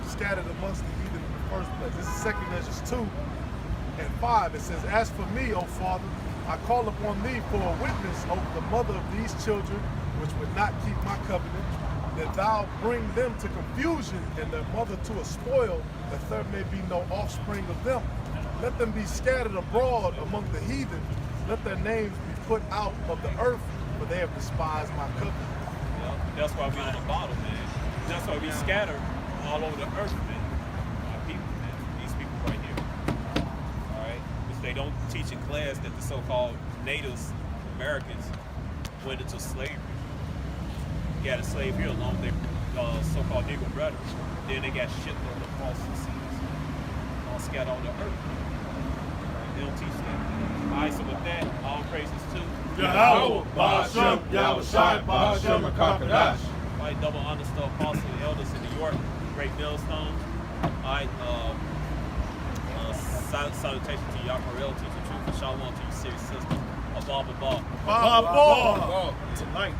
scattered amongst the heathen in the first place. This is 2 Measures 2:5. It says, "As for me, O Father, I call upon thee for a witness over the mother of these children, which would not keep my covenant, that thou bring them to confusion and their mother to a spoil, that there may be no offspring of them. Let them be scattered abroad among the heathen. Let their names be put out of the earth, for they have despised my covenant." That's why we on the bottom, man. That's why we scatter all over the earth, man. Our people, man. These people right here. Alright? Which they don't teach in class that the so-called natives, Americans, went into slavery. You got a slave here along with their so-called Negro brothers. Then they got shipped over across the seas. All scattered on the earth. They don't teach that. Alright, so with that, all praises to Yahweh, Ba'ashem, Yahweh Shai, Ba'ashem, Akakadash. Right, double underscore apostle, the elders in New York, great millstone. Alright, salutation to Yakarel, teacher truth, and shalom to you, serious sisters. Above. Ba'Bah. Tonight.